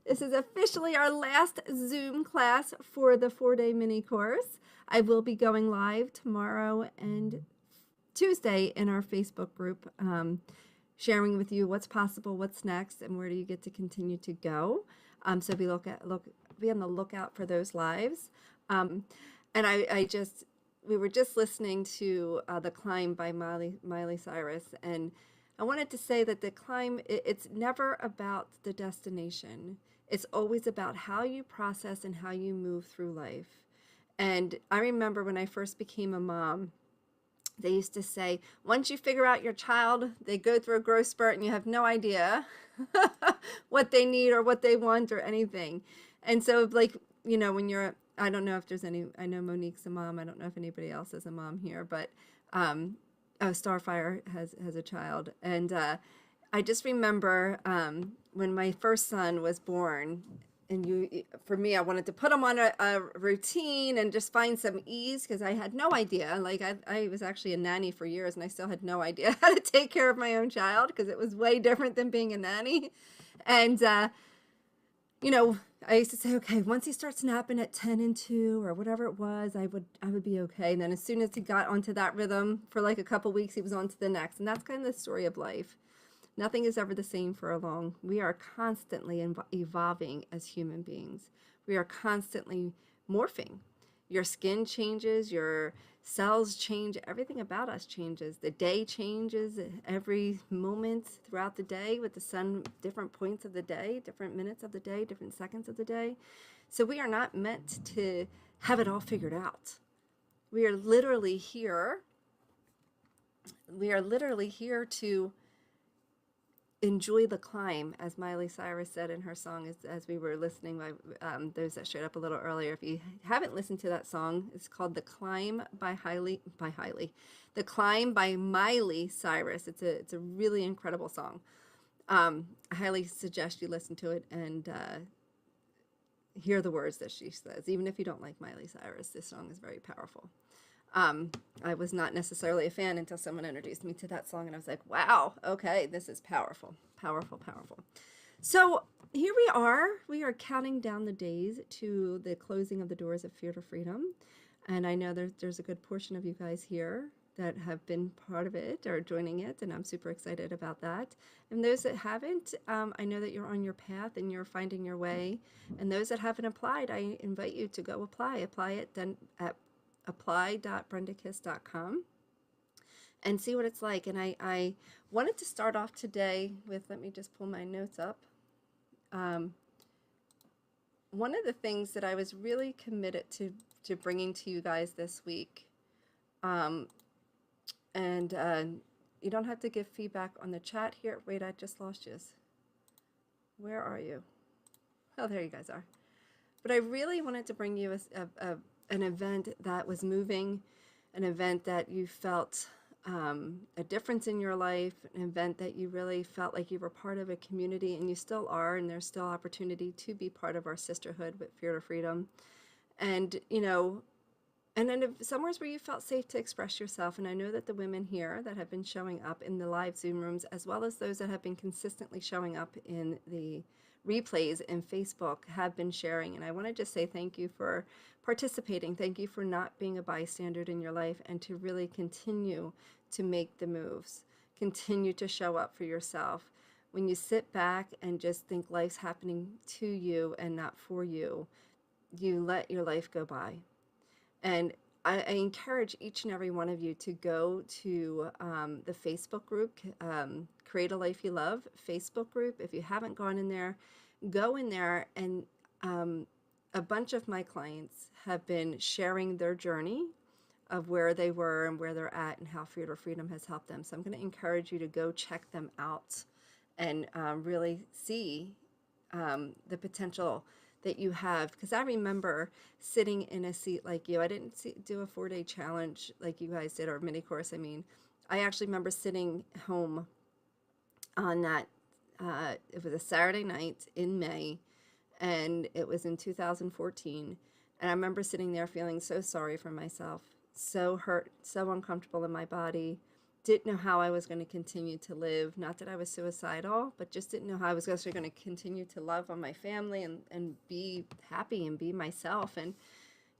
This is officially our last Zoom class for the 4-day mini course. I will be going live tomorrow and Tuesday in our Facebook group, sharing with you what's possible, what's next, and where do you get to continue to go. So be on the lookout for those lives. And we were just listening to The Climb by Miley Cyrus, and I wanted to say that the climb, it's never about the destination. It's always about how you process and how you move through life. And I remember when I first became a mom, they used to say, once you figure out your child, they go through a growth spurt and you have no idea what they need or what they want or anything. And so, like, when I don't know if there's I know Monique's a mom. I don't know if anybody else is a mom here, but Starfire has a child. And I just remember when my first son was born, and for me, I wanted to put him on a routine and just find some ease because I had no idea. Like I was actually a nanny for years and I still had no idea how to take care of my own child because it was way different than being a nanny. And, I used to say, okay, once he starts napping at 10 and 2 or whatever it was, I would be okay. And then as soon as he got onto that rhythm for like a couple weeks, he was on to the next. And that's kind of the story of life. Nothing is ever the same for long. We are constantly evolving as human beings. We are constantly morphing. Your skin changes, your cells change, everything about us changes. The day changes every moment throughout the day with the sun, different points of the day, different minutes of the day, different seconds of the day. So we are not meant to have it all figured out. We are literally here. We are literally here to enjoy the climb, as Miley Cyrus said in her song as we were listening, those that showed up a little earlier. If you haven't listened to that song, it's called The Climb by The Climb by Miley Cyrus. It's a really incredible song. I highly suggest you listen to it and hear the words that she says. Even if you don't like Miley Cyrus, this song is very powerful. I was not necessarily a fan until someone introduced me to that song, and I was like, wow, okay, this is powerful, powerful, powerful. So here we are. We are counting down the days to the closing of the doors of Fear to Freedom. And I know there's a good portion of you guys here that have been part of it or joining it, and I'm super excited about that. And those that haven't, I know that you're on your path and you're finding your way. And those that haven't applied, I invite you to go apply. Apply it then at apply.brendakiss.com and see what it's like. And I wanted to start off today with, let me just pull my notes up. One of the things that I was really committed to bringing to you guys this week, and you don't have to give feedback on the chat here. Wait, I just lost you. Where are you? Oh, there you guys are. But I really wanted to bring you an event that was moving, an event that you felt a difference in your life, an event that you really felt like you were part of a community, and you still are, and there's still opportunity to be part of our sisterhood with Fear to Freedom. And, and then somewhere where you felt safe to express yourself. And I know that the women here that have been showing up in the live Zoom rooms, as well as those that have been consistently showing up in the replays in Facebook, have been sharing. And I want to just say thank you for participating. Thank you for not being a bystander in your life, and to really continue to make the moves, continue to show up for yourself. When you sit back and just think life's happening to you and not for you, you let your life go by. And I encourage each and every one of you to go to the Facebook group, Create a Life You Love Facebook group. If you haven't gone in there, go in there. And a bunch of my clients have been sharing their journey of where they were and where they're at and how Fear to Freedom has helped them. So I'm going to encourage you to go check them out and really see the potential that you have. Because I remember sitting in a seat like you. I didn't do a 4-day challenge like you guys did, or mini course. I mean, I actually remember sitting home on that. It was a Saturday night in May, and it was in 2014. And I remember sitting there feeling so sorry for myself, so hurt, so uncomfortable in my body, didn't know how I was going to continue to live. Not that I was suicidal, but just didn't know how I was actually going to continue to love on my family and be happy and be myself. And,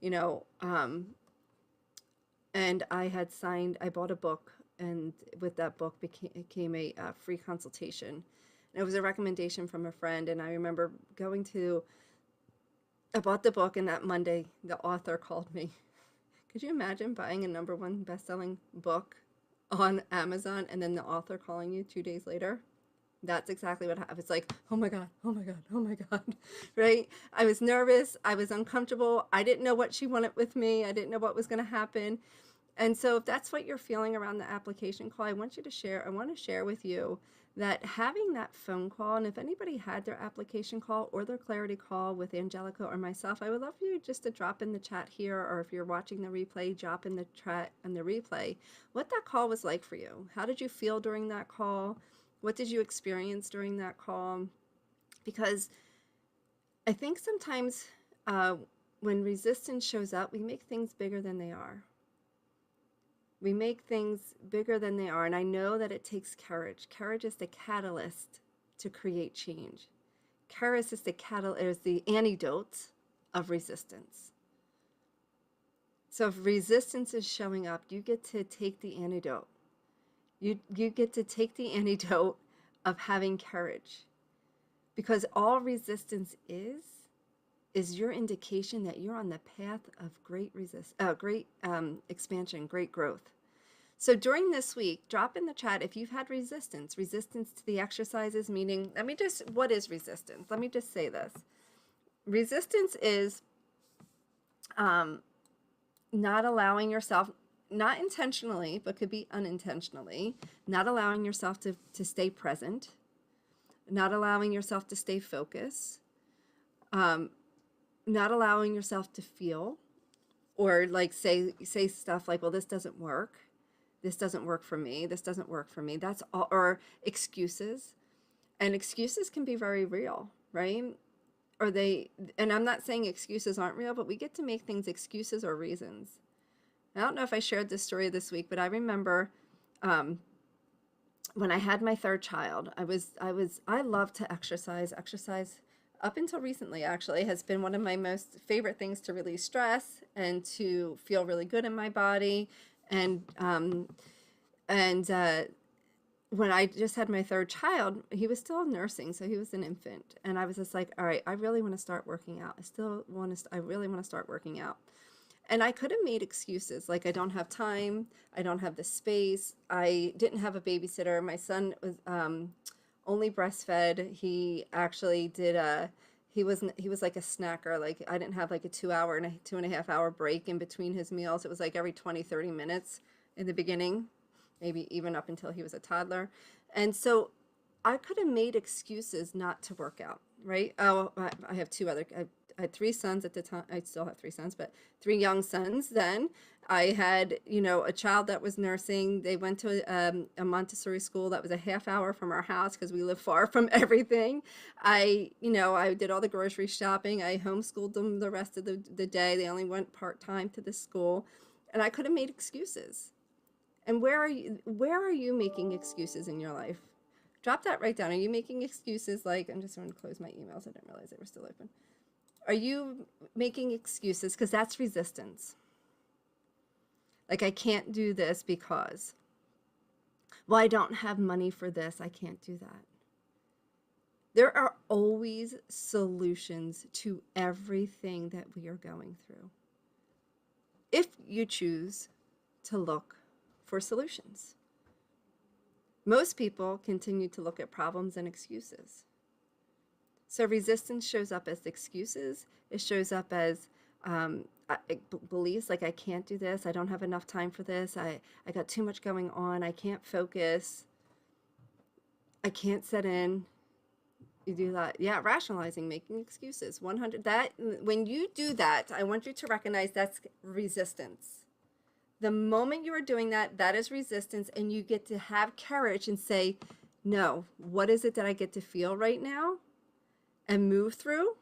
you know, and I bought a book, and with that book came a free consultation. And it was a recommendation from a friend. And I remember I bought the book, and that Monday, the author called me. Could you imagine buying a #1 best-selling book on Amazon and then the author calling you 2 days later? That's exactly what happened. It's like, oh my God, oh my God, oh my God, right? I was nervous. I was uncomfortable. I didn't know what she wanted with me. I didn't know what was going to happen. And so if that's what you're feeling around the application call, I want to share with you that having that phone call, and if anybody had their application call or their clarity call with Angelica or myself, I would love for you just to drop in the chat here, or if you're watching the replay, drop in the chat and the replay, what that call was like for you. How did you feel during that call? What did you experience during that call? Because I think sometimes when resistance shows up, we make things bigger than they are. We make things bigger than they are. And I know that it takes courage. Courage is the catalyst to create change. Courage is the antidote of resistance. So if resistance is showing up, you get to take the antidote. You get to take the antidote of having courage. Because all resistance is your indication that you're on the path of great expansion, great growth. So during this week, drop in the chat if you've had resistance to the exercises, meaning, what is resistance? Let me just say this. Resistance is not allowing yourself, not intentionally, but could be unintentionally, not allowing yourself to stay present, not allowing yourself to stay focused, not allowing yourself to feel, or like say stuff like, well, this doesn't work for me, this doesn't work for me. That's all. Or excuses. And excuses can be very real, right? And I'm not saying excuses aren't real, but we get to make things excuses or reasons. I don't know if I shared this story this week, but I remember when I had my third child, I love to exercise. Exercise up until recently actually has been one of my most favorite things to release stress and to feel really good in my body. And when I just had my third child, he was still nursing, so he was an infant, and I was just like, all right, I really want to start working out. I really want to start working out. And I could have made excuses like, I don't have time, I don't have the space, I didn't have a babysitter. My son was only breastfed. He actually he was like a snacker. Like, I didn't have like a 2.5 hour break in between his meals. It was like every 20-30 minutes in the beginning, maybe even up until he was a toddler. And so I could have made excuses not to work out, right? Oh, I have I had 3 sons at the time. I still have 3 sons, but 3 young sons then. I had, a child that was nursing. They went to a Montessori school that was a half hour from our house because we live far from everything. I did all the grocery shopping. I homeschooled them the rest of the day. They only went part-time to the school. And I could have made excuses. And where are you making excuses in your life? Drop that right down. Are you making excuses like, I'm just going to close my emails. I didn't realize they were still open. Are you making excuses? Because that's resistance. Like, I can't do this because, well, I don't have money for this. I can't do that. There are always solutions to everything that we are going through, if you choose to look for solutions. Most people continue to look at problems and excuses. So resistance shows up as excuses. It shows up as beliefs like, I can't do this. I don't have enough time for this. I got too much going on. I can't focus. I can't set in. You do that. Yeah, rationalizing, making excuses. 100. When you do that, I want you to recognize that's resistance. The moment you are doing that, that is resistance, and you get to have courage and say, no, what is it that I get to feel right now and move through?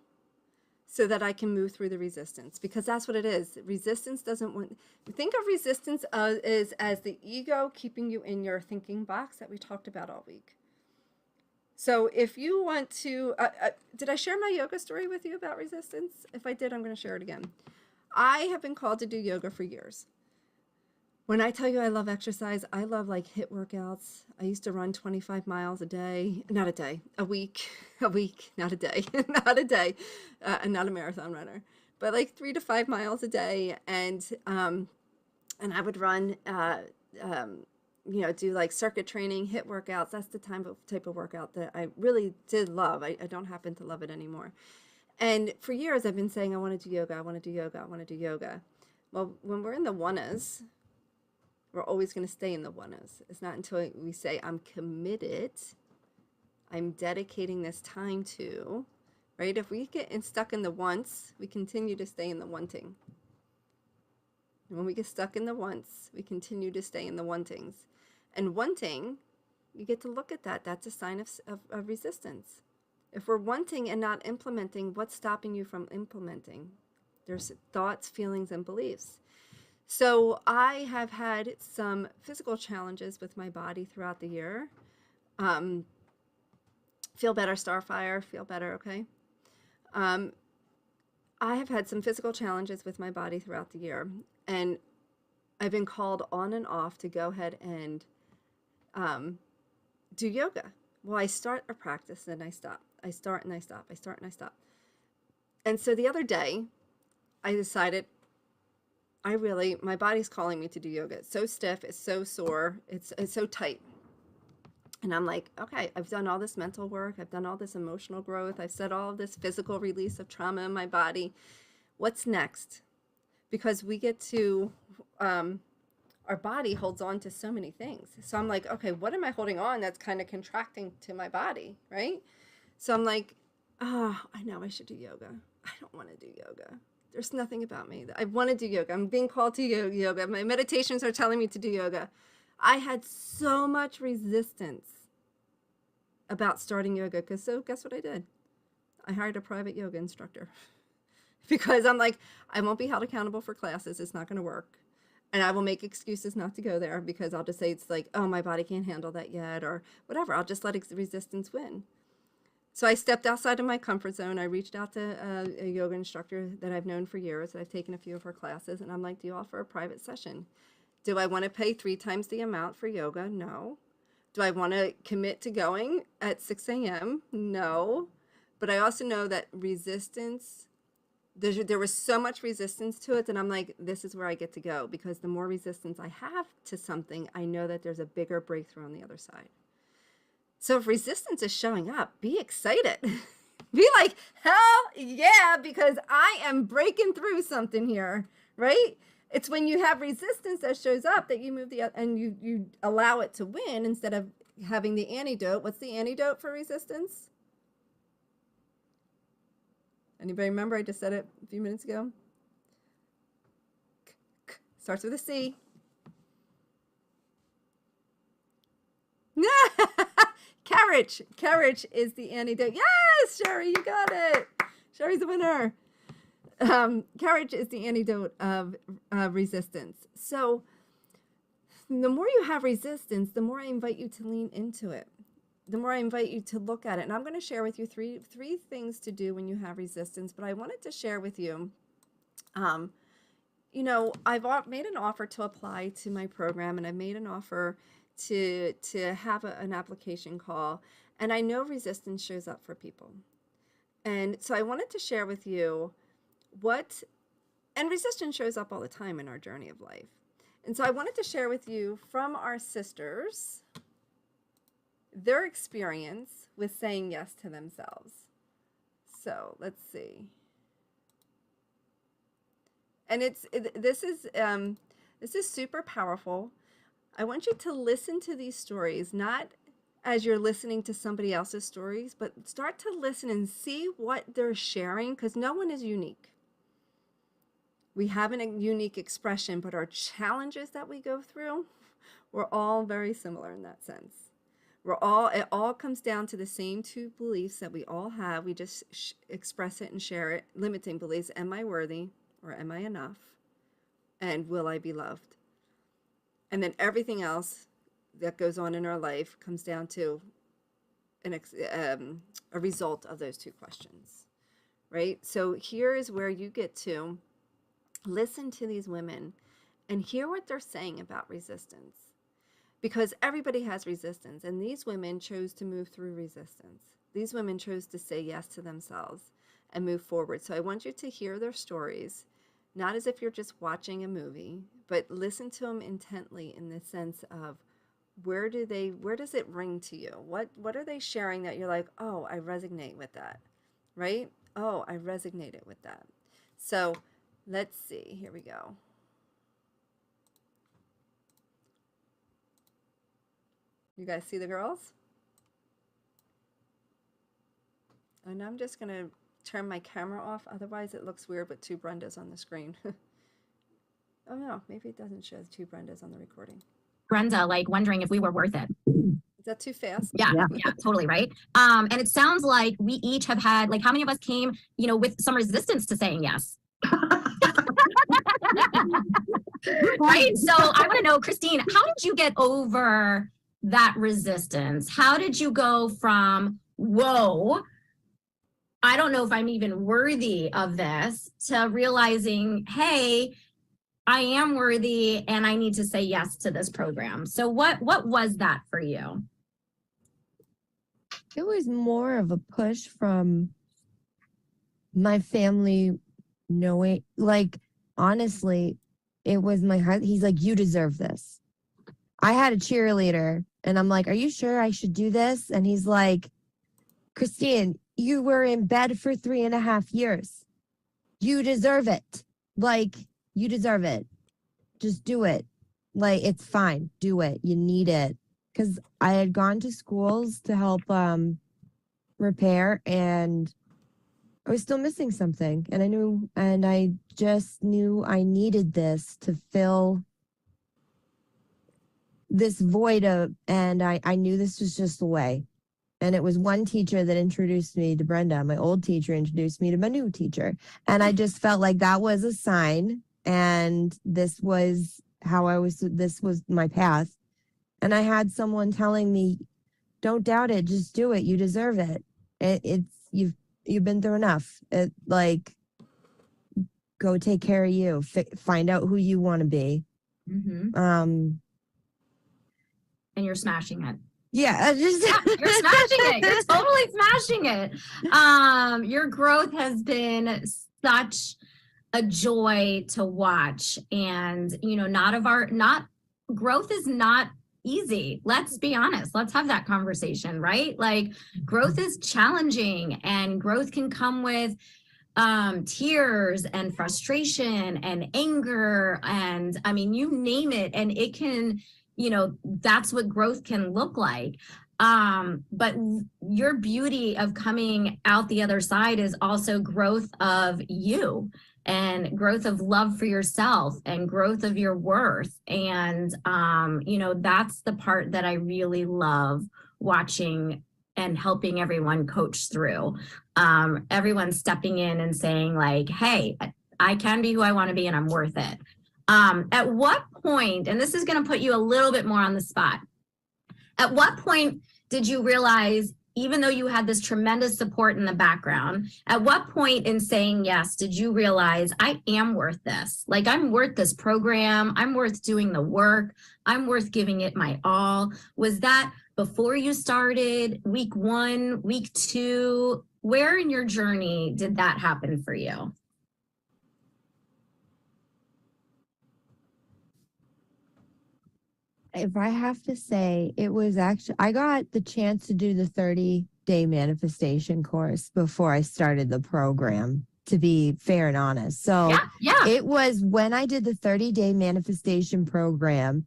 so that I can move through the resistance, because that's what it is. Resistance doesn't want, think of resistance as the ego keeping you in your thinking box that we talked about all week. So if you want to, did I share my yoga story with you about resistance? If I did, I'm going to share it again. I have been called to do yoga for years. When I tell you I love exercise, I love like HIIT workouts. I used to run 25 miles a day, not a day, a week, not a day, not a day, not a marathon runner, but like 3 to 5 miles a day. And I would run, do like circuit training, HIIT workouts. That's the type of workout that I really did love. I don't happen to love it anymore. And for years I've been saying, I want to do yoga, I want to do yoga, I want to do yoga. Well, when we're in the ones, we're always going to stay in the ones. It's not until we say, I'm committed, I'm dedicating this time to, right? If we get stuck in the wants, we continue to stay in the wanting. And when we get stuck in the wants, we continue to stay in the wantings. And wanting, you get to look at that. That's a sign of resistance. If we're wanting and not implementing, what's stopping you from implementing? There's thoughts, feelings, and beliefs. So I have had some physical challenges with my body throughout the year. Feel better, Starfire, feel better, okay? I have had some physical challenges with my body throughout the year, and I've been called on and off to go ahead and do yoga. Well, I start a practice and I stop. I start and I stop. I start and I stop. And so the other day, I decided my body's calling me to do yoga. It's so stiff, it's so sore, it's so tight. And I'm like, okay, I've done all this mental work, I've done all this emotional growth, I've said all of this physical release of trauma in my body. What's next? Because we get to, our body holds on to so many things. So I'm like, okay, what am I holding on that's kind of contracting to my body, right? So I'm like, I know I should do yoga. I don't want to do yoga. There's nothing about me. I want to do yoga. I'm being called to yoga. My meditations are telling me to do yoga. I had so much resistance about starting yoga, so guess what I did? I hired a private yoga instructor because I'm like, I won't be held accountable for classes. It's not going to work. And I will make excuses not to go there because I'll just say it's like, oh, my body can't handle that yet or whatever. I'll just let resistance win. So I stepped outside of my comfort zone. I reached out to a yoga instructor that I've known for years. I've taken a few of her classes, and I'm like, do you offer a private session? Do I want to pay 3 times the amount for yoga? No. Do I want to commit to going at 6 a.m.? No. But I also know that resistance, there was so much resistance to it that I'm like, this is where I get to go, because the more resistance I have to something, I know that there's a bigger breakthrough on the other side. So if resistance is showing up, be excited. Be like, hell yeah, because I am breaking through something here, right? It's when you have resistance that shows up that you move and you allow it to win instead of having the antidote. What's the antidote for resistance? Anybody remember? I just said it a few minutes ago. Starts with a C. Courage. Courage is the antidote. Yes, Sherry, you got it. Sherry's the winner. Courage is the antidote of resistance. So the more you have resistance, the more I invite you to lean into it. The more I invite you to look at it. And I'm going to share with you three things to do when you have resistance. But I wanted to share with you, I've made an offer to apply to my program, and I've made an offer to have an application call, and I know resistance shows up for people. And so I wanted to share with you and resistance shows up all the time in our journey of life. And so I wanted to share with you from our sisters their experience with saying yes to themselves. So let's see. And this is super powerful. I want you to listen to these stories, not as you're listening to somebody else's stories, but start to listen and see what they're sharing, because no one is unique. We have a unique expression, but our challenges that we go through, we're all very similar in that sense. It all comes down to the same two beliefs that we all have. We just express it and share it. Limiting beliefs: am I worthy, or am I enough? And will I be loved? And then everything else that goes on in our life comes down to a result of those two questions, right? So here is where you get to listen to these women and hear what they're saying about resistance, because everybody has resistance, and these women chose to move through resistance. These women chose to say yes to themselves and move forward. So I want you to hear their stories, not as if you're just watching a movie, but listen to them intently in the sense of, where does it ring to you? What are they sharing that you're like, oh, I resonate with that, right? Oh, I resonated with that. So let's see, here we go. You guys see the girls? And I'm just going to turn my camera off. Otherwise, it looks weird with two Brendas on the screen. Oh, no, maybe it doesn't show two Brendas on the recording. Brenda, like wondering if we were worth it. Is that too fast? Yeah, totally, right? And it sounds like we each have had, like, how many of us came, with some resistance to saying yes? Right? So I want to know, Christine, how did you get over that resistance? How did you go from, whoa, I don't know if I'm even worthy of this, to realizing, hey, I am worthy and I need to say yes to this program? So what was that for you? It was more of a push from my family knowing, like, honestly, it was my husband. He's like, you deserve this. I had a cheerleader and I'm like, are you sure I should do this? And he's like, Christine, you were in bed for 3.5 years. You deserve it. Like, you deserve it. Just do it. Like, it's fine. Do it. You need it. Because I had gone to schools to help repair, and I was still missing something. And I just knew I needed this to fill this void and I knew this was just the way. And it was one teacher that introduced me to Brenda. My old teacher introduced me to my new teacher. And I just felt like that was a sign. And this was this was my path. And I had someone telling me, don't doubt it, just do it. You deserve it. You've been through enough. Go take care of you. Find out who you want to be. Mm-hmm. And you're smashing it. Yeah, you're smashing it. You're totally smashing it. Your growth has been such a joy to watch, and growth is not easy. Let's be honest. Let's have that conversation, right? Like, growth is challenging, and growth can come with tears and frustration and anger, and I mean, you name it, and it can, that's what growth can look like. But your beauty of coming out the other side is also growth of you, and growth of love for yourself, and growth of your worth. And, that's the part that I really love watching and helping everyone coach through. Everyone stepping in and saying, like, hey, I can be who I want to be and I'm worth it. At what point, and this is going to put you a little bit more on the spot, at what point did you realize, even though you had this tremendous support in the background, at what point in saying yes did you realize, I am worth this? Like, I'm worth this program. I'm worth doing the work. I'm worth giving it my all. Was that before you started, week 1, week 2? Where in your journey did that happen for you? If I have to say, it was actually, I got the chance to do the 30-day manifestation course before I started the program, to be fair and honest. So It was when I did the 30-day manifestation program,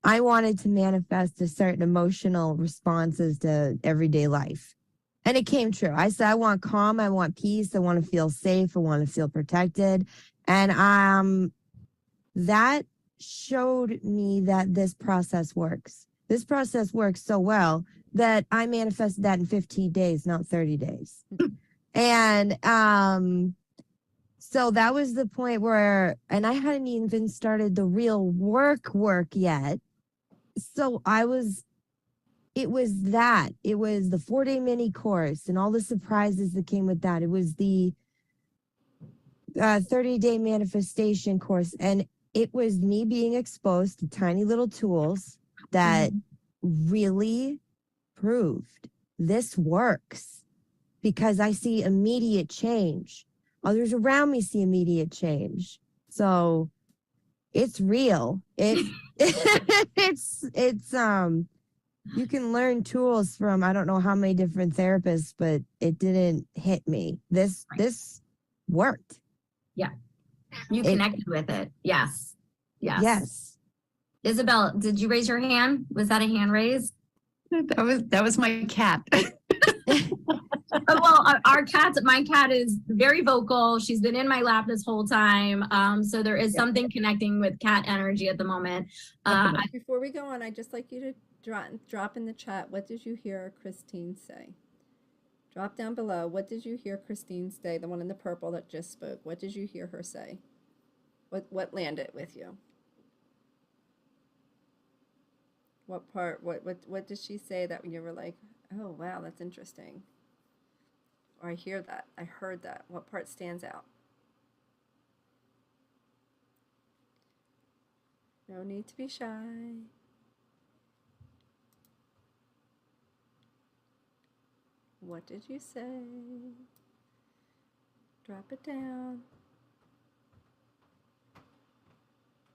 I wanted to manifest a certain emotional responses to everyday life. And it came true. I said, I want calm, I want peace, I want to feel safe, I want to feel protected. And that showed me that this process works. This process works so well that I manifested that in 15 days, not 30 days. And so that was the point where, and I hadn't even started the real work yet. So it was the 4-day mini course and all the surprises that came with that. It was the 30-day manifestation course. And it was me being exposed to tiny little tools that really proved this works, because I see immediate change. Others around me see immediate change. So it's real. It's you can learn tools from I don't know how many different therapists, but it didn't hit me. This worked. You connected with it. Yes. Yes. Isabel, did you raise your hand? Was that a hand raise? That was my cat. Well, my cat is very vocal. She's been in my lap this whole time. So there is something connecting with cat energy at the moment. Before we go on, I'd just like you to drop in the chat, what did you hear Christine say? Drop down below. What did you hear Christine say? The one in the purple that just spoke. What did you hear her say? What landed with you? What part? What did she say that when you were like, oh wow, that's interesting? Or I hear that. I heard that. What part stands out? No need to be shy. What did you say? Drop it down.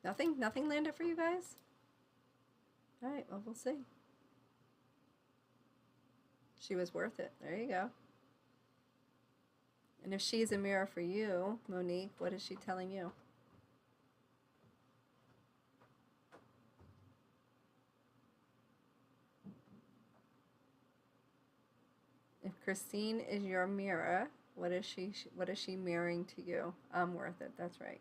Nothing landed for you guys? All right, well, we'll see. She was worth it. There you go. And if she's a mirror for you, Monique, what is she telling you? If Christine is your mirror, what is she mirroring to you? I'm worth it. That's right.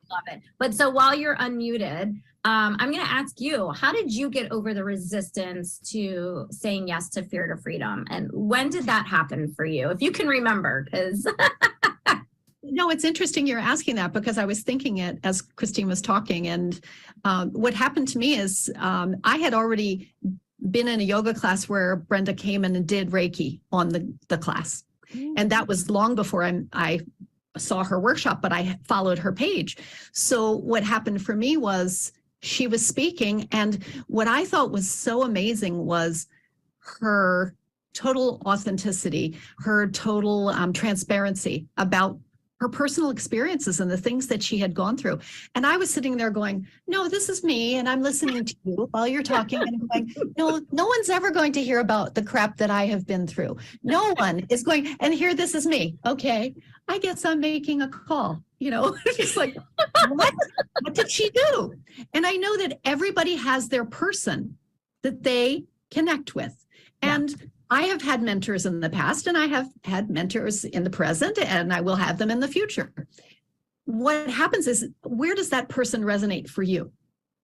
Love it. But so while you're unmuted, I'm going to ask you, how did you get over the resistance to saying yes to Fear to Freedom? And when did that happen for you? If you can remember, because No, it's interesting you're asking that, because I was thinking it as Christine was talking. And what happened to me is I had already been in a yoga class where Brenda came in and did Reiki on the class. And that was long before I saw her workshop, but I followed her page. So what happened for me was she was speaking, and what I thought was so amazing was her total authenticity, her total transparency about her personal experiences and the things that she had gone through. And I was sitting there going, no, this is me. And I'm listening to you while you're talking. And I'm going, no one's ever going to hear about the crap that I have been through. No one is going, and here, this is me. Okay, I guess I'm making a call. It's like, what did she do? And I know that everybody has their person that they connect with. And I have had mentors in the past, and I have had mentors in the present, and I will have them in the future. What happens is, where does that person resonate for you?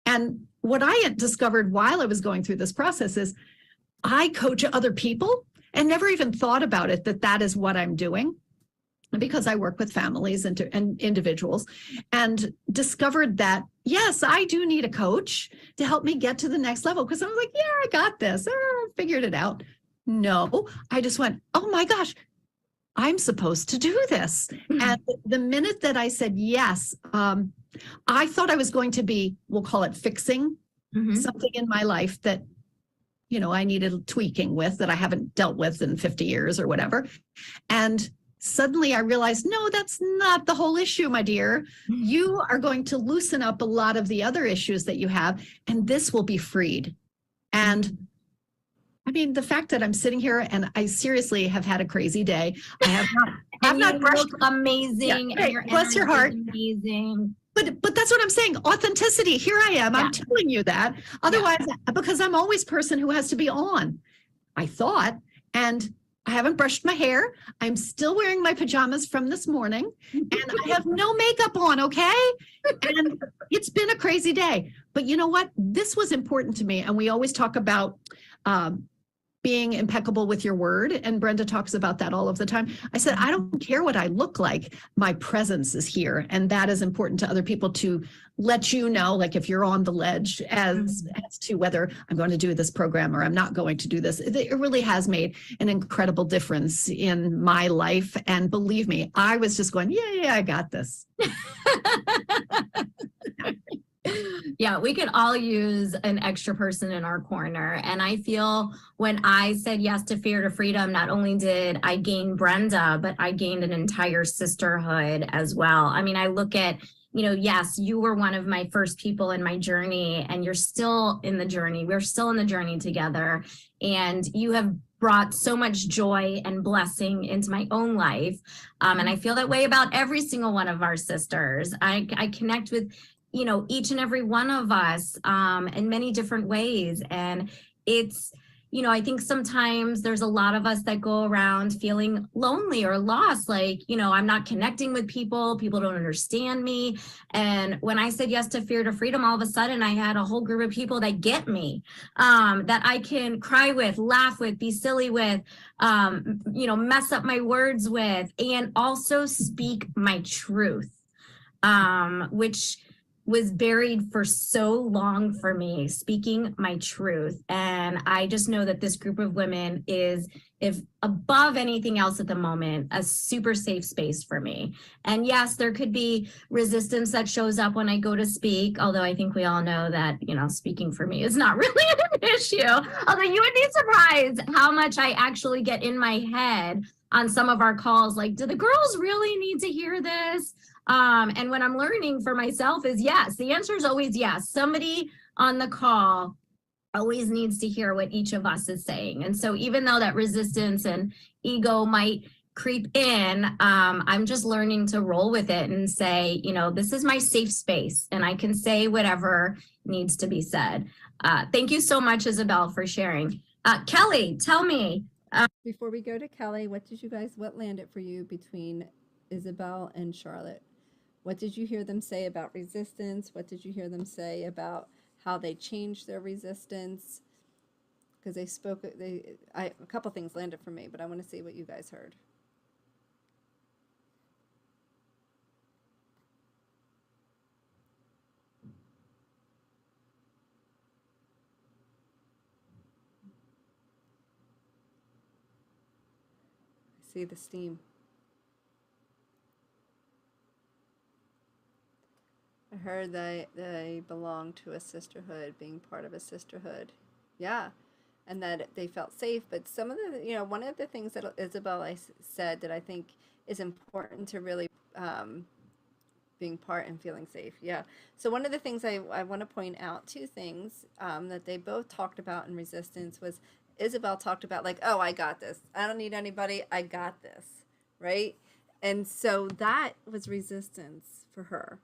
And what I had discovered while I was going through this process is I coach other people and never even thought about it, that is what I'm doing, because I work with families and individuals, and discovered that, yes, I do need a coach to help me get to the next level. Because I was like, yeah, I got this. I figured it out. No, I just went, oh my gosh, I'm supposed to do this. And the minute that I said yes, I thought I was going to be, we'll call it fixing something in my life that, I needed tweaking with, that I haven't dealt with in 50 years or whatever. And suddenly I realized, no, that's not the whole issue, my dear. You are going to loosen up a lot of the other issues that you have, and this will be freed. And I mean, the fact that I'm sitting here and I seriously have had a crazy day. I have not brushed. Amazing. Yeah, and bless your heart. Amazing. But that's what I'm saying. Authenticity. Here I am. Yeah. I'm telling you that. Otherwise, because I'm always person who has to be on, I thought. And I haven't brushed my hair. I'm still wearing my pajamas from this morning and I have no makeup on, okay? And it's been a crazy day. But you know what? This was important to me. And we always talk about being impeccable with your word. And Brenda talks about that all of the time. I said, I don't care what I look like. My presence is here. And that is important to other people to let you know, like if you're on the ledge as to whether I'm going to do this program or I'm not going to do this. It really has made an incredible difference in my life. And believe me, I was just going, yeah, I got this. Yeah, we could all use an extra person in our corner. And I feel when I said yes to Fear to Freedom, not only did I gain Brenda, but I gained an entire sisterhood as well. I mean, I look at, yes, you were one of my first people in my journey, and you're still in the journey. We're still in the journey together. And you have brought so much joy and blessing into my own life. And I feel that way about every single one of our sisters. I connect with each and every one of us in many different ways. And it's, I think sometimes there's a lot of us that go around feeling lonely or lost, like, I'm not connecting with people don't understand me. And when I said yes to Fear to Freedom, all of a sudden I had a whole group of people that get me, that I can cry with, laugh with, be silly with, mess up my words with, and also speak my truth, which was buried for so long for me, speaking my truth. And I just know that this group of women is, if above anything else at the moment, a super safe space for me. And yes, there could be resistance that shows up when I go to speak, although I think we all know that, speaking for me is not really an issue. Although you would be surprised how much I actually get in my head on some of our calls, like, do the girls really need to hear this? And what I'm learning for myself is yes. The answer is always yes. Somebody on the call always needs to hear what each of us is saying. And so even though that resistance and ego might creep in, I'm just learning to roll with it and say, this is my safe space and I can say whatever needs to be said. Thank you so much, Isabel, for sharing. Kelly, tell me. Before we go to Kelly, what landed for you between Isabel and Charlotte? What did you hear them say about resistance? What did you hear them say about how they changed their resistance? Because a couple things landed for me, but I want to see what you guys heard. I see the steam. I heard they belong to a sisterhood, being part of a sisterhood. Yeah. And that they felt safe. But some of the, one of the things that Isabel said that I think is important to really being part and feeling safe. Yeah. So one of the things I want to point out, two things that they both talked about in resistance was Isabel talked about like, oh, I got this. I don't need anybody. I got this. Right. And so that was resistance for her.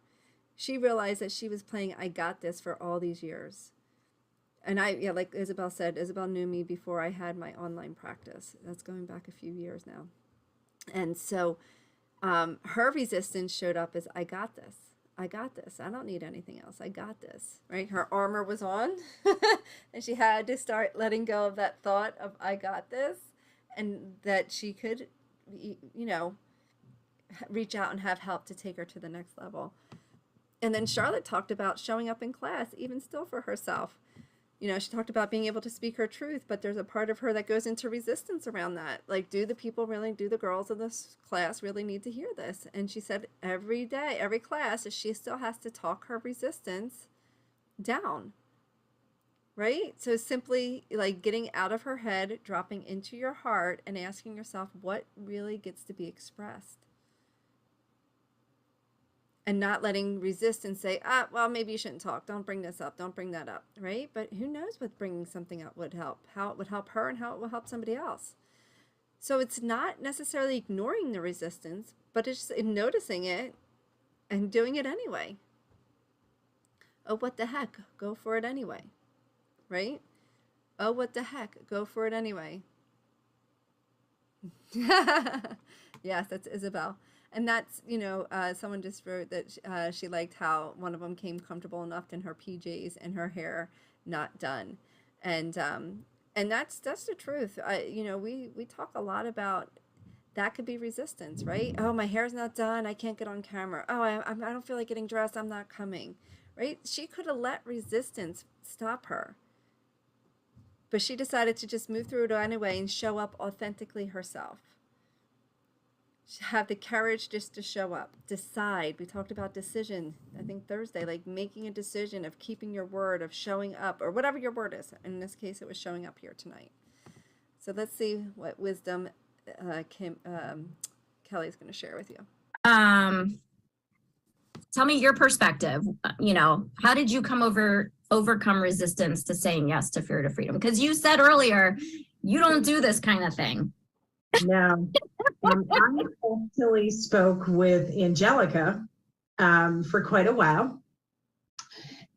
She realized that she was playing I got this for all these years. And like Isabel said, Isabel knew me before I had my online practice. That's going back a few years now. And so her resistance showed up as I got this. I got this. I don't need anything else. I got this, right? Her armor was on and she had to start letting go of that thought of I got this, and that she could, reach out and have help to take her to the next level. And then Charlotte talked about showing up in class, even still for herself. She talked about being able to speak her truth, but there's a part of her that goes into resistance around that. Like, do the girls in this class really need to hear this? And she said every day, every class, she still has to talk her resistance down. Right? So simply like getting out of her head, dropping into your heart and asking yourself what really gets to be expressed. And not letting resistance say, well, maybe you shouldn't talk. Don't bring this up. Don't bring that up. Right? But who knows what bringing something up would help, how it would help her and how it will help somebody else. So it's not necessarily ignoring the resistance, but it's noticing it and doing it anyway. Oh, what the heck? Go for it anyway. Right? Oh, what the heck? Go for it anyway. Yes, that's Isabel. And that's, someone just wrote that she liked how one of them came comfortable enough in her PJs and her hair not done. And that's the truth. We talk a lot about that could be resistance, right? Oh, my hair's not done. I can't get on camera. Oh, I don't feel like getting dressed. I'm not coming, right? She could have let resistance stop her, but she decided to just move through it anyway and show up authentically herself. Have the courage just to show up, decide. We talked about decision, I think Thursday, like making a decision of keeping your word, of showing up, or whatever your word is. In this case, it was showing up here tonight. So let's see what wisdom Kelly's going to share with you. Tell me your perspective. How did you overcome resistance to saying yes to Fear to Freedom? Because you said earlier, you don't do this kind of thing. No. I actually spoke with Angelica for quite a while.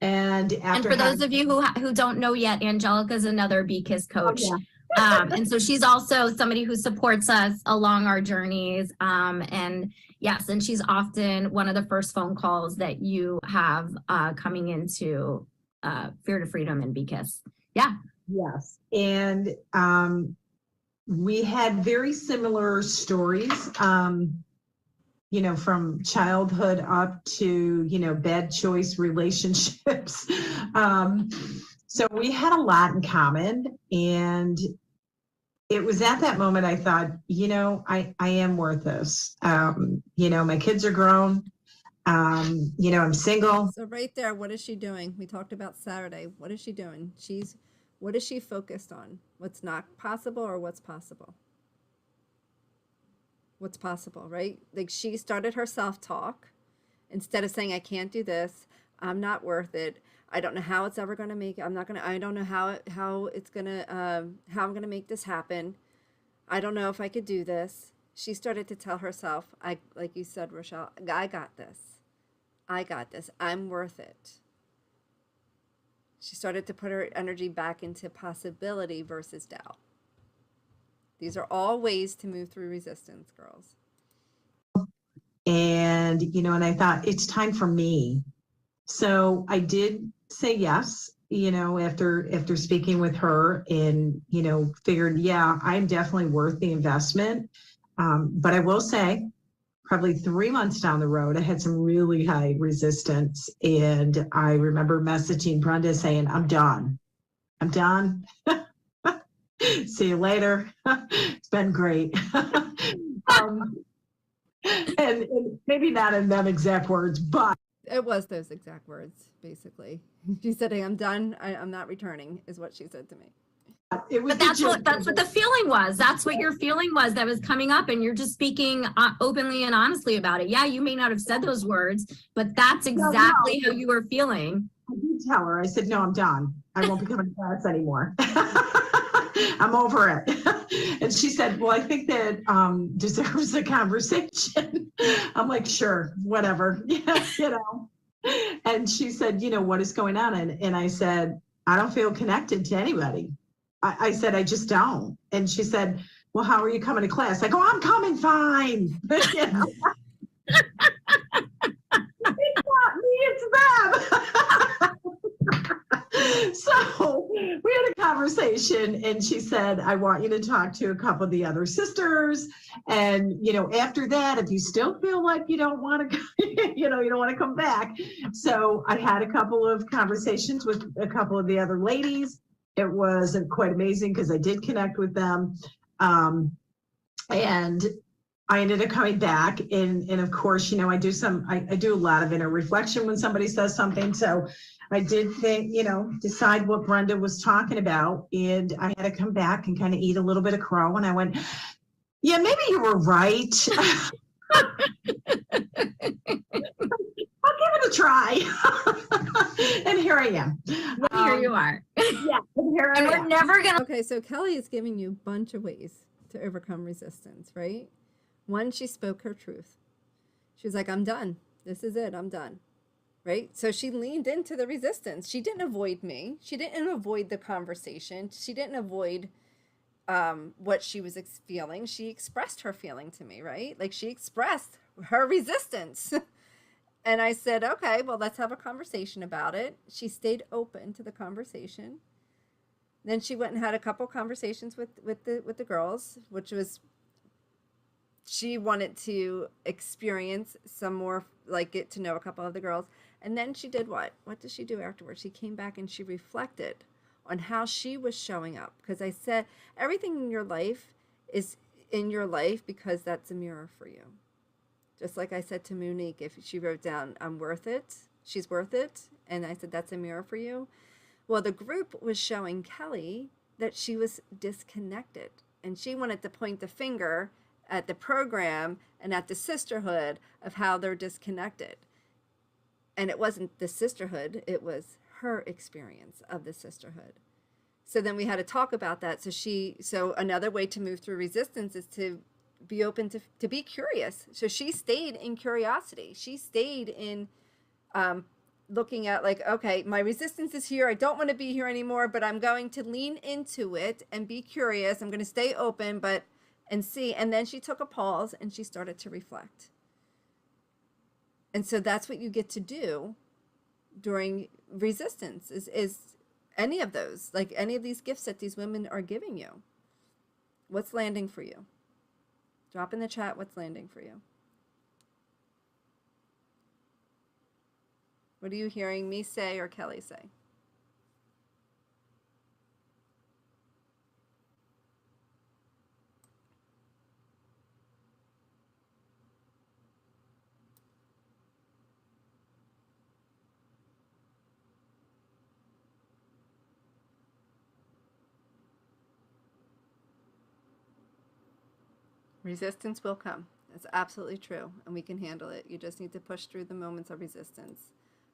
And for those of you who don't know yet, Angelica is another Be Kiss coach. Oh, yeah. And so she's also somebody who supports us along our journeys. And yes, and she's often one of the first phone calls that you have coming into Fear to Freedom and Be Kiss. Yeah. Yes. And we had very similar stories, from childhood up to, bad choice relationships. So we had a lot in common. And it was at that moment I thought, I am worth this. My kids are grown. I'm single. So right there, what is she doing? We talked about Saturday. What is she doing? What is she focused on? What's not possible or what's possible? What's possible, right? Like she started her self-talk instead of saying, I can't do this. I'm not worth it. I don't know how it's ever going to make it. I don't know how I'm going to make this happen. I don't know if I could do this. She started to tell herself, like you said, Rochelle, I got this. I got this. I'm worth it. She started to put her energy back into possibility versus doubt. These are all ways to move through resistance, girls. And, and I thought it's time for me. So I did say yes, after speaking with her and, figured, yeah, I'm definitely worth the investment. But I will say, probably 3 months down the road, I had some really high resistance. And I remember messaging Brenda saying, I'm done. See you later. It's been great. And maybe not in them exact words, but. It was those exact words, basically. She said, hey, I'm done. I'm not returning, is what she said to me. But that's what the feeling was. That's what your feeling was that was coming up, and you're just speaking openly and honestly about it. Yeah, you may not have said those words, but that's exactly how you were feeling. I did tell her. I said, no, I'm done. I won't be coming to class anymore. I'm over it. And she said, well, I think that deserves a conversation. I'm like, sure, whatever. Yeah, And she said, what is going on? And I said, I don't feel connected to anybody. I said, I just don't. And she said, well, how are you coming to class? I go, I'm coming fine. It's not me, it's them. So we had a conversation and she said, I want you to talk to a couple of the other sisters. And, after that, if you still feel like you don't want to, you don't want to come back. So I had a couple of conversations with a couple of the other ladies. It was quite amazing because I did connect with them. And I ended up coming back and of course, I do a lot of inner reflection when somebody says something. So I did think, decide what Brenda was talking about. And I had to come back and kind of eat a little bit of crow. And I went, yeah, maybe you were right. I'll give it a try. And here I am. Here you are. Yeah, and we're never going to. Okay, so Kelly is giving you a bunch of ways to overcome resistance, right? One, she spoke her truth. She was like, I'm done. This is it. I'm done. Right? So she leaned into the resistance. She didn't avoid me. She didn't avoid the conversation. She didn't avoid what she was feeling. She expressed her feeling to me, right? Like she expressed her resistance. And I said, okay, well, let's have a conversation about it. She stayed open to the conversation. Then she went and had a couple conversations with the girls, which was, she wanted to experience some more, like get to know a couple of the girls. And then she did what? What did she do afterwards? She came back and she reflected on how she was showing up. Because I said, everything in your life is in your life because that's a mirror for you. Just like I said to Monique, if she wrote down, I'm worth it, she's worth it. And I said, that's a mirror for you. Well, the group was showing Kelly that she was disconnected. And she wanted to point the finger at the program and at the sisterhood of how they're disconnected. And it wasn't the sisterhood, it was her experience of the sisterhood. So then we had to talk about that. So another way to move through resistance is to be open to be curious. So she stayed in curiosity. She stayed in looking at like, okay, my resistance is here. I don't want to be here anymore, but I'm going to lean into it and be curious. I'm going to stay open, and see. And then she took a pause and she started to reflect. And so that's what you get to do during resistance is any of those, like any of these gifts that these women are giving you. What's landing for you? Drop in the chat what's landing for you. What are you hearing me say or Kelly say? Resistance will come. That's absolutely true. And we can handle it. You just need to push through the moments of resistance.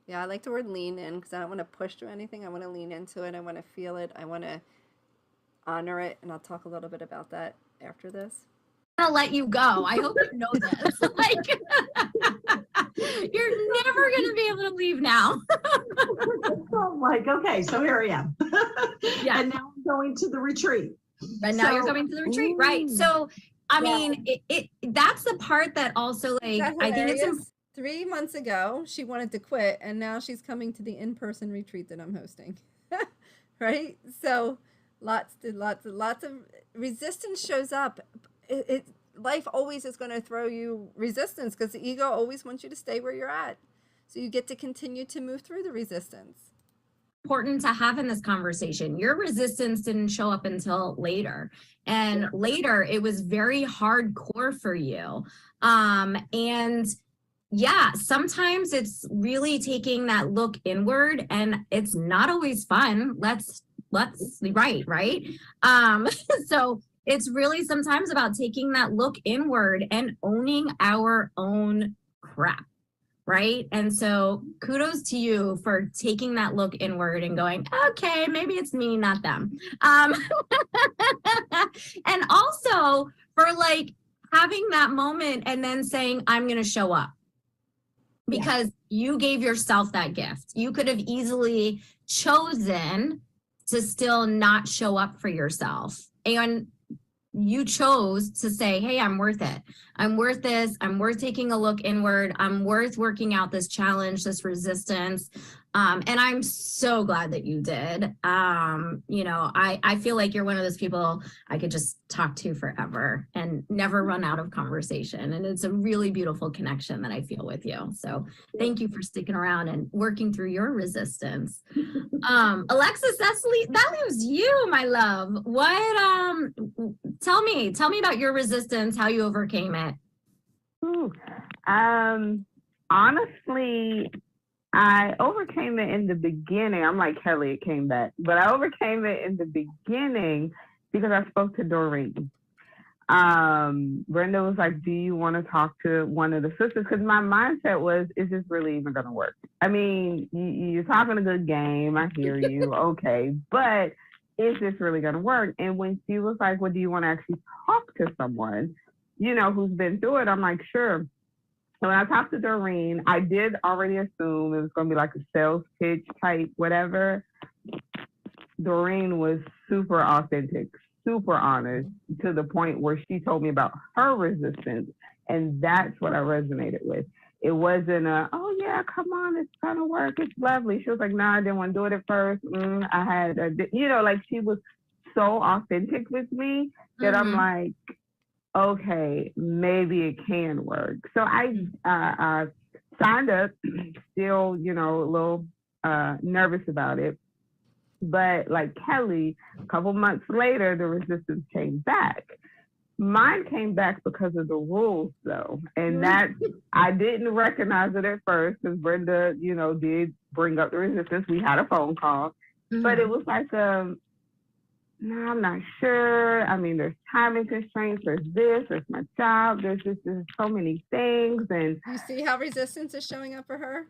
Yeah, I like the word lean in because I don't want to push through anything. I want to lean into it. I want to feel it. I want to honor it. And I'll talk a little bit about that after this. I'm gonna let you go. I hope you know this. Like, you're never gonna be able to leave now. I'm like, okay, so here I am. Yeah. And now I'm going to the retreat. And now you're coming to the retreat, right? So, I mean, that's the part that also, like, I think it's 3 months ago, she wanted to quit, and now she's coming to the in-person retreat that I'm hosting. Right? So, lots of resistance shows up. Life always is going to throw you resistance because the ego always wants you to stay where you're at. So you get to continue to move through the resistance. Important to have in this conversation. Your resistance didn't show up until later. And later it was very hardcore for you. And yeah, sometimes it's really taking that look inward and it's not always fun. Let's right. So it's really sometimes about taking that look inward and owning our own crap. Right. And so kudos to you for taking that look inward and going, okay, maybe it's me, not them. And also for like having that moment and then saying, I'm going to show up because you gave yourself that gift. You could have easily chosen to still not show up for yourself. And you chose to say, hey, I'm worth it. I'm worth this. I'm worth taking a look inward. I'm worth working out this challenge, this resistance. And I'm so glad that you did. I feel like you're one of those people I could just talk to forever and never run out of conversation. And it's a really beautiful connection that I feel with you. So thank you for sticking around and working through your resistance. Alexis, that leaves you, my love. What, tell me about your resistance, how you overcame it. Honestly, I overcame it in the beginning. I'm like Kelly, it came back. But I overcame it in the beginning because I spoke to Doreen. Brenda was like, do you want to talk to one of the sisters? Because my mindset was, is this really even going to work? I mean, you're talking a good game. I hear you. Okay. But is this really going to work? And when she was like, well, do you want to actually talk to someone, who's been through it? I'm like, sure. So when I talked to Doreen, I did already assume it was going to be like a sales pitch type, whatever. Doreen was super authentic, super honest to the point where she told me about her resistance. And that's what I resonated with. It wasn't oh yeah, come on, it's gonna work, it's lovely. She was like, nah, I didn't want to do it at first. I had, like she was so authentic with me that I'm like, okay, maybe it can work. So I signed up, still, a little nervous about it. But like Kelly, a couple months later, the resistance came back. Mine came back because of the rules, though, and that I didn't recognize it at first because Brenda, did bring up the resistance. We had a phone call, but it was like, no, I'm not sure. I mean, there's timing constraints. There's this. There's my job. There's so many things, and You see how resistance is showing up for her?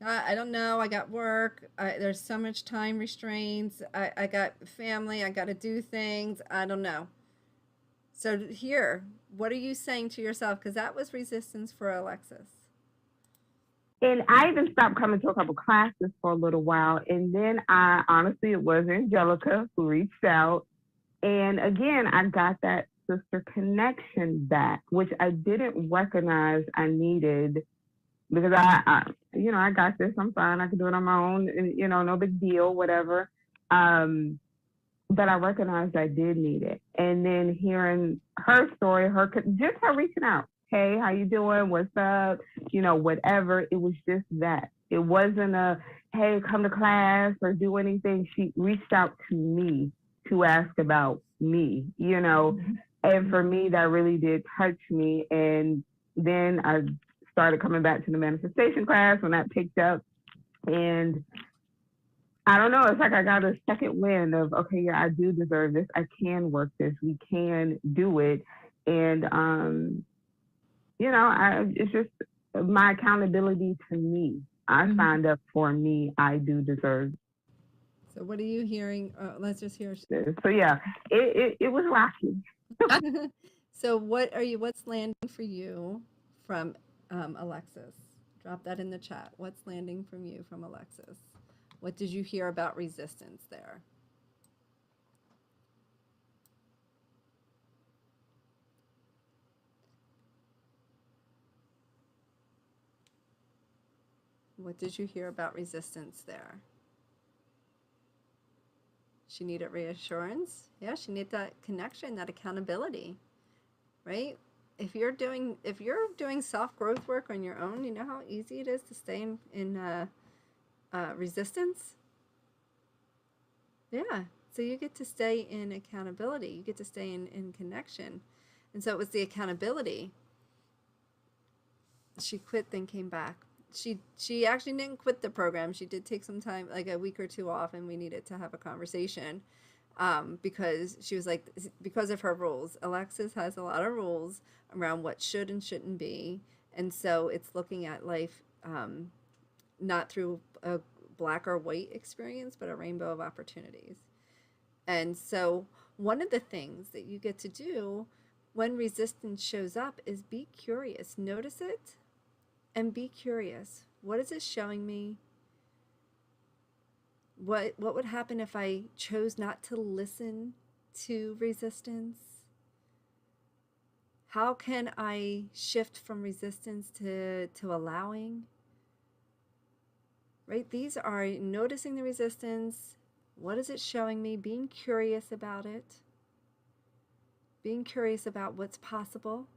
I don't know. I got work. There's so much time restraints. I got family. I got to do things. I don't know. So here, what are you saying to yourself? Because that was resistance for Alexis. And I even stopped coming to a couple classes for a little while. And then honestly, it was Angelica who reached out. And again, I got that sister connection back, which I didn't recognize I needed because I got this. I'm fine. I can do it on my own. And, no big deal, whatever. But I recognized I did need it. And then hearing her story, just her reaching out. Hey, how you doing? What's up? Whatever. It was just that. It wasn't hey, come to class or do anything. She reached out to me to ask about me, And for me, that really did touch me. And then I started coming back to the manifestation class when that picked up. And I don't know. It's like I got a second wind of, okay, yeah, I do deserve this. I can work this. We can do it. And, it's just my accountability to me. I signed up for me. I do deserve So what are you hearing? Let's just hear. this. So yeah, it was rocky. So what's landing for you from Alexis? Drop that in the chat. What's landing from you from Alexis? What did you hear about resistance there? What did you hear about resistance there? She needed reassurance. Yeah, she needed that connection, that accountability, right? If you're doing self-growth work on your own, you know how easy it is to stay in resistance? Yeah. So you get to stay in accountability. You get to stay in connection. And so it was the accountability. She quit, then came back. She actually didn't quit the program. She did take some time, like a week or two off, and we needed to have a conversation because she was like, because of her rules. Alexis has a lot of rules around what should and shouldn't be. And so it's looking at life not through a black or white experience, but a rainbow of opportunities. And so one of the things that you get to do when resistance shows up is be curious. Notice it and be curious. What is it showing me? What would happen if I chose not to listen to resistance? How can I shift from resistance to allowing? Right? These are noticing the resistance. What is it showing me? Being curious about it. Being curious about what's possible.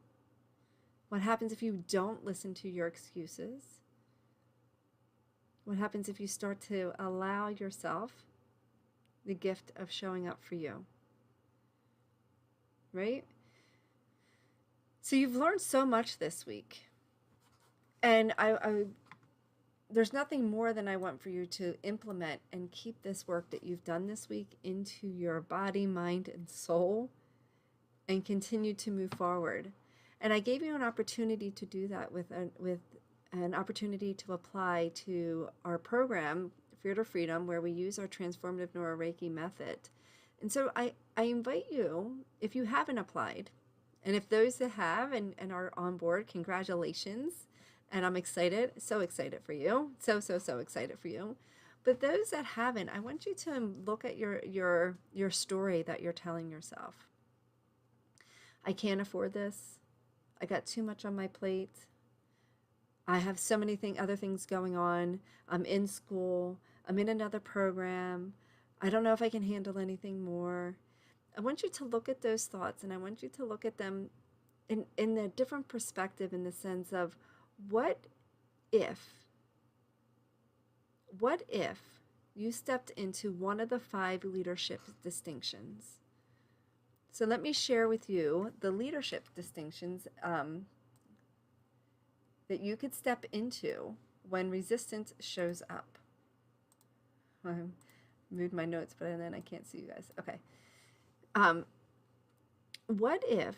What happens if you don't listen to your excuses? What happens if you start to allow yourself the gift of showing up for you? Right? So you've learned so much this week. And there's nothing more than I want for you to implement and keep this work that you've done this week into your body, mind, and soul and continue to move forward. And I gave you an opportunity to do that with an opportunity to apply to our program, Fear to Freedom, where we use our transformative neuroreiki method. And so I invite you, if you haven't applied, and if those that have and are on board, congratulations. And I'm excited, so excited for you. So excited for you. But those that haven't, I want you to look at your story that you're telling yourself. I can't afford this. I got too much on my plate. I have so many other things going on. I'm in school. I'm in another program. I don't know if I can handle anything more. I want you to look at those thoughts, and I want you to look at them in a different perspective, in the sense of what if you stepped into one of the 5 leadership distinctions? So let me share with you the leadership distinctions that you could step into when resistance shows up. I moved my notes, but then I can't see you guys. Okay. What if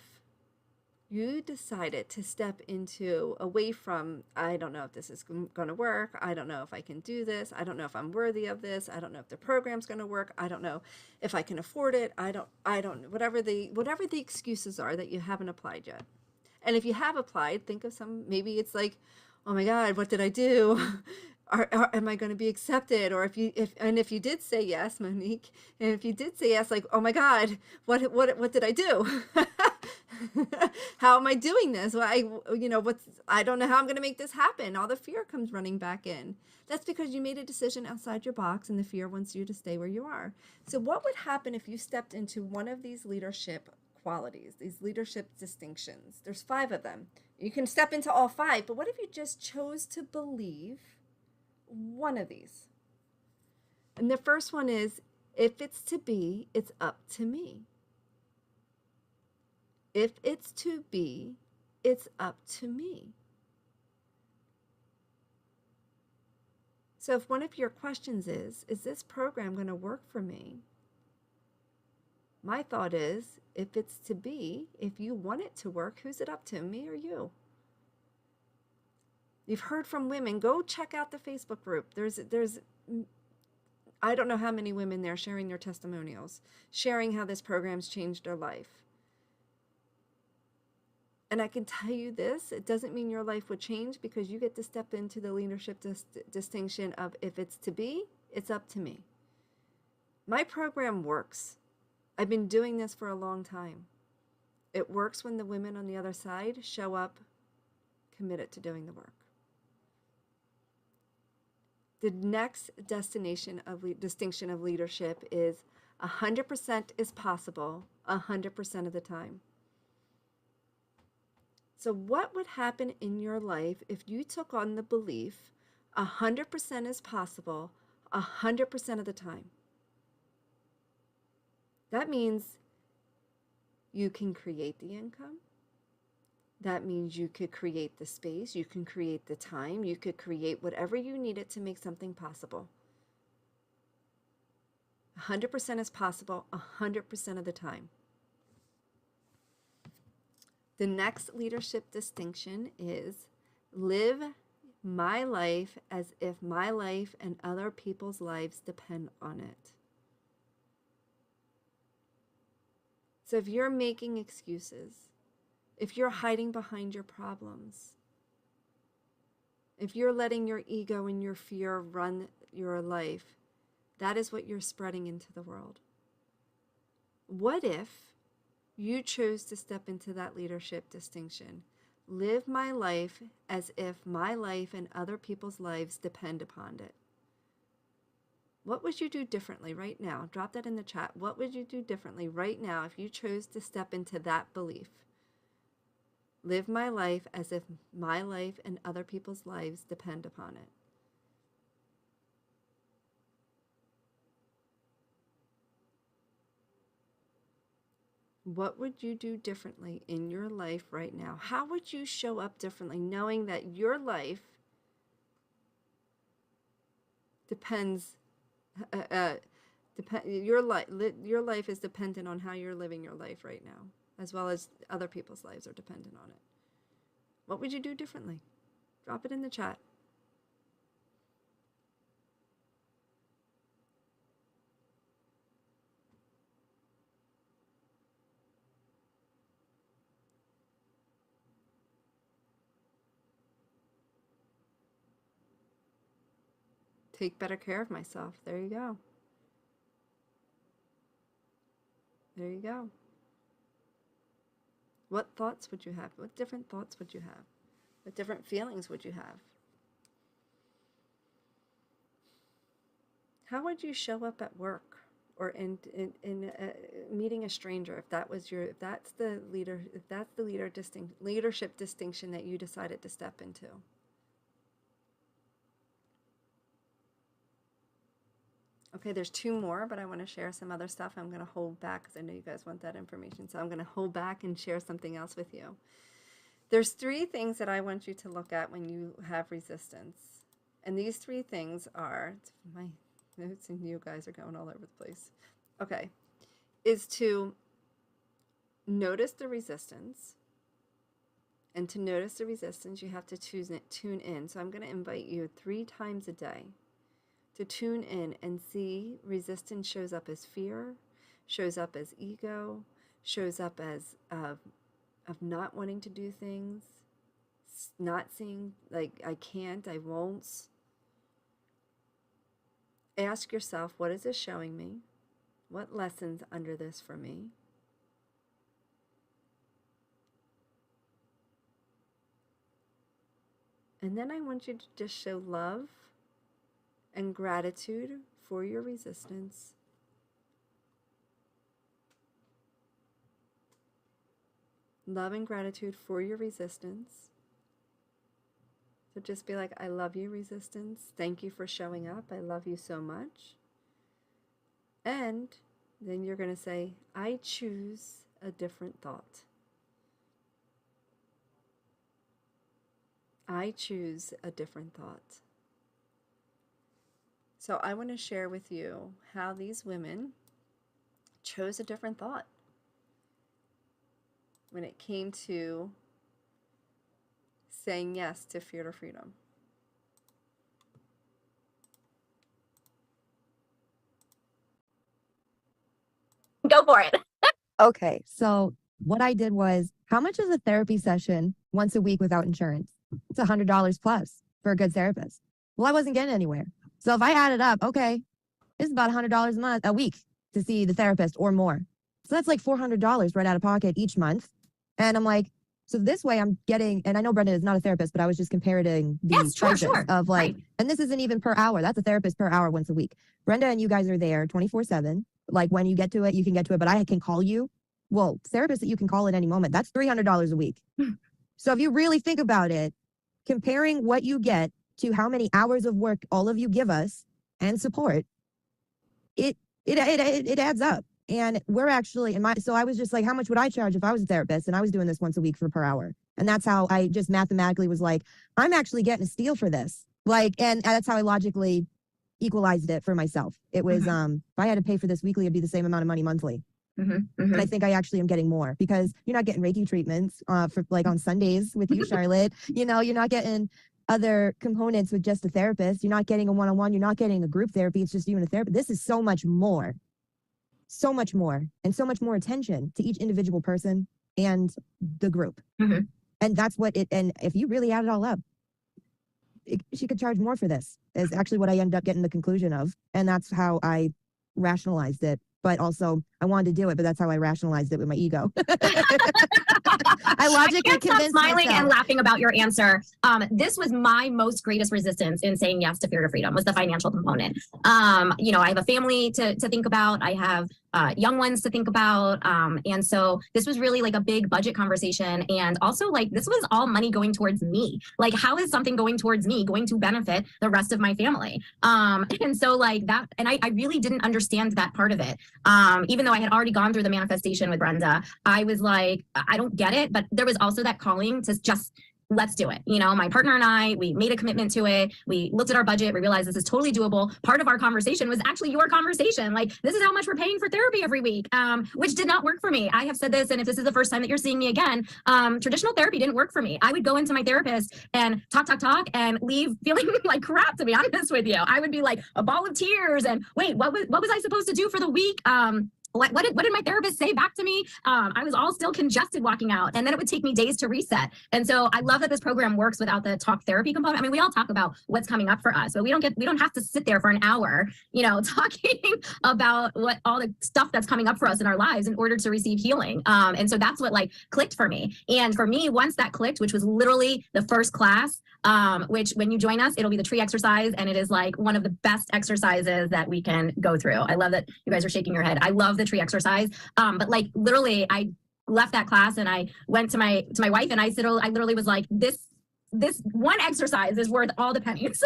you decided to step into, away from, I don't know if this is going to work. I don't know if I can do this. I don't know if I'm worthy of this. I don't know if the program's going to work. I don't know if I can afford it. I don't, whatever the excuses are that you haven't applied yet. And if you have applied, think of some, maybe it's like, oh my God, what did I do? Am I going to be accepted? Or if you did say yes, Monique, and if you did say yes, like, oh my God, what did I do? How am I doing this? Well, I don't know how I'm going to make this happen. All the fear comes running back in. That's because you made a decision outside your box, and the fear wants you to stay where you are. So what would happen if you stepped into one of these leadership qualities, these leadership distinctions? There's 5 of them. You can step into all 5, but what if you just chose to believe one of these? And the first one is, if it's to be, it's up to me. If it's to be, it's up to me. So if one of your questions is this program going to work for me? My thought is, if it's to be, if you want it to work, who's it up to, me or you? You've heard from women. Go check out the Facebook group. There's I don't know how many women there sharing their testimonials, sharing how this program's changed their life. And I can tell you this, it doesn't mean your life would change, because you get to step into the leadership distinction of, if it's to be, it's up to me. My program works. I've been doing this for a long time. It works when the women on the other side show up committed to doing the work. The next distinction of leadership is 100% is possible 100% of the time. So what would happen in your life if you took on the belief 100% is possible 100% of the time? That means you can create the income. That means you could create the space, you can create the time, you could create whatever you needed to make something possible. 100% is possible 100% of the time. The next leadership distinction is, live my life as if my life and other people's lives depend on it. So if you're making excuses, if you're hiding behind your problems, if you're letting your ego and your fear run your life, that is what you're spreading into the world. What if you chose to step into that leadership distinction? Live my life as if my life and other people's lives depend upon it. What would you do differently right now? Drop that in the chat. What would you do differently right now if you chose to step into that belief? Live my life as if my life and other people's lives depend upon it. What would you do differently in your life right now? How would you show up differently, knowing that your life depends, your life is dependent on how you're living your life right now, as well as other people's lives are dependent on it? What would you do differently? Drop it in the chat. Take better care of myself. There you go. There you go. What thoughts would you have? What different thoughts would you have? What different feelings would you have? How would you show up at work or in meeting a stranger if that was if that's the leadership distinction that you decided to step into? Okay, there's 2 more, but I want to share some other stuff. I'm going to hold back because I know you guys want that information. So I'm going to hold back and share something else with you. There's 3 things that I want you to look at when you have resistance. And these 3 things are, my notes and you guys are going all over the place. Okay, is to notice the resistance. And to notice the resistance, you have to tune in. So I'm going to invite you 3 times a day to tune in and see resistance shows up as fear, shows up as ego, shows up as of not wanting to do things, not seeing like I can't, I won't. Ask yourself, what is this showing me? What lessons under this for me? And then I want you to just show love and gratitude for your resistance. Love and gratitude for your resistance. So just be like, I love you, resistance. Thank you for showing up. I love you so much. And then you're going to say, I choose a different thought. I choose a different thought. So I want to share with you how these women chose a different thought when it came to saying yes to Fear to Freedom. Go for it. Okay, so what I did was, how much is a therapy session once a week without insurance? It's $100 plus for a good therapist. Well, I wasn't getting anywhere. So if I added up, okay, it's about $100 a week to see the therapist or more. So that's like $400 right out of pocket each month. And I'm like, so this way I'm getting, and I know Brenda is not a therapist, but I was just comparing the prices of like, and this isn't even per hour. That's a therapist per hour once a week. Brenda and you guys are there 24/7. Like when you get to it, you can get to it, but I can call you. Well, therapists that you can call at any moment, that's $300 a week. So if you really think about it, comparing what you get to how many hours of work all of you give us and support, it adds up. And we're actually so I was just like, how much would I charge if I was a therapist and I was doing this once a week per hour? And that's how I just mathematically was like, I'm actually getting a steal for this. Like, and that's how I logically equalized it for myself. It was, if I had to pay for this weekly, it'd be the same amount of money monthly. But I think I actually am getting more because you're not getting Reiki treatments for like on Sundays with you, Charlotte. You know, you're not getting other components with just a therapist. You're not getting a one-on-one. You're not getting a group therapy. It's just you and a therapist. This is so much more, and so much more attention to each individual person and the group. And that's what it, and if you really add it all up, she could charge more for this is actually what I ended up getting the conclusion of. And that's how I rationalized it. But also I wanted to do it, but that's how I rationalized it with my ego. I logically convinced smiling myself. and laughing about your answer. This was my most greatest resistance in saying yes to Fear to Freedom was the financial component. You know, I have a family to think about. I have young ones to think about. And so this was really like a big budget conversation. And also like, this was all money going towards me. Like, how is something going towards me going to benefit the rest of my family? And so like that, and I really didn't understand that part of it. Even though I had already gone through the manifestation with Brenda, I was like, I don't get it. But there was also that calling to just, let's do it. You know, my partner and I, we made a commitment to it. We looked at our budget. We realized this is totally doable. Part of our conversation was actually your conversation. Like, this is how much we're paying for therapy every week, which did not work for me. I have said this, and if this is the first time that you're seeing me again, traditional therapy didn't work for me. I would go into my therapist and talk, and leave feeling like crap, to be honest with you. I would be like a ball of tears and wait, what was I supposed to do for the week? what did my therapist say back to me? I was all still congested walking out, and then it would take me days to reset. And so I love that this program works without the talk therapy component. I mean, we all talk about what's coming up for us, but we don't have to sit there for an hour, talking about what all the stuff that's coming up for us in our lives in order to receive healing. And so that's what like clicked for me. And for me, once that clicked, which was literally the first class, which when you join us, it'll be the tree exercise. And it is like one of the best exercises that we can go through. I love that you guys are shaking your head. I love the tree exercise. But like literally I left that class and I went to my wife and I literally was like, this one exercise is worth all the pennies.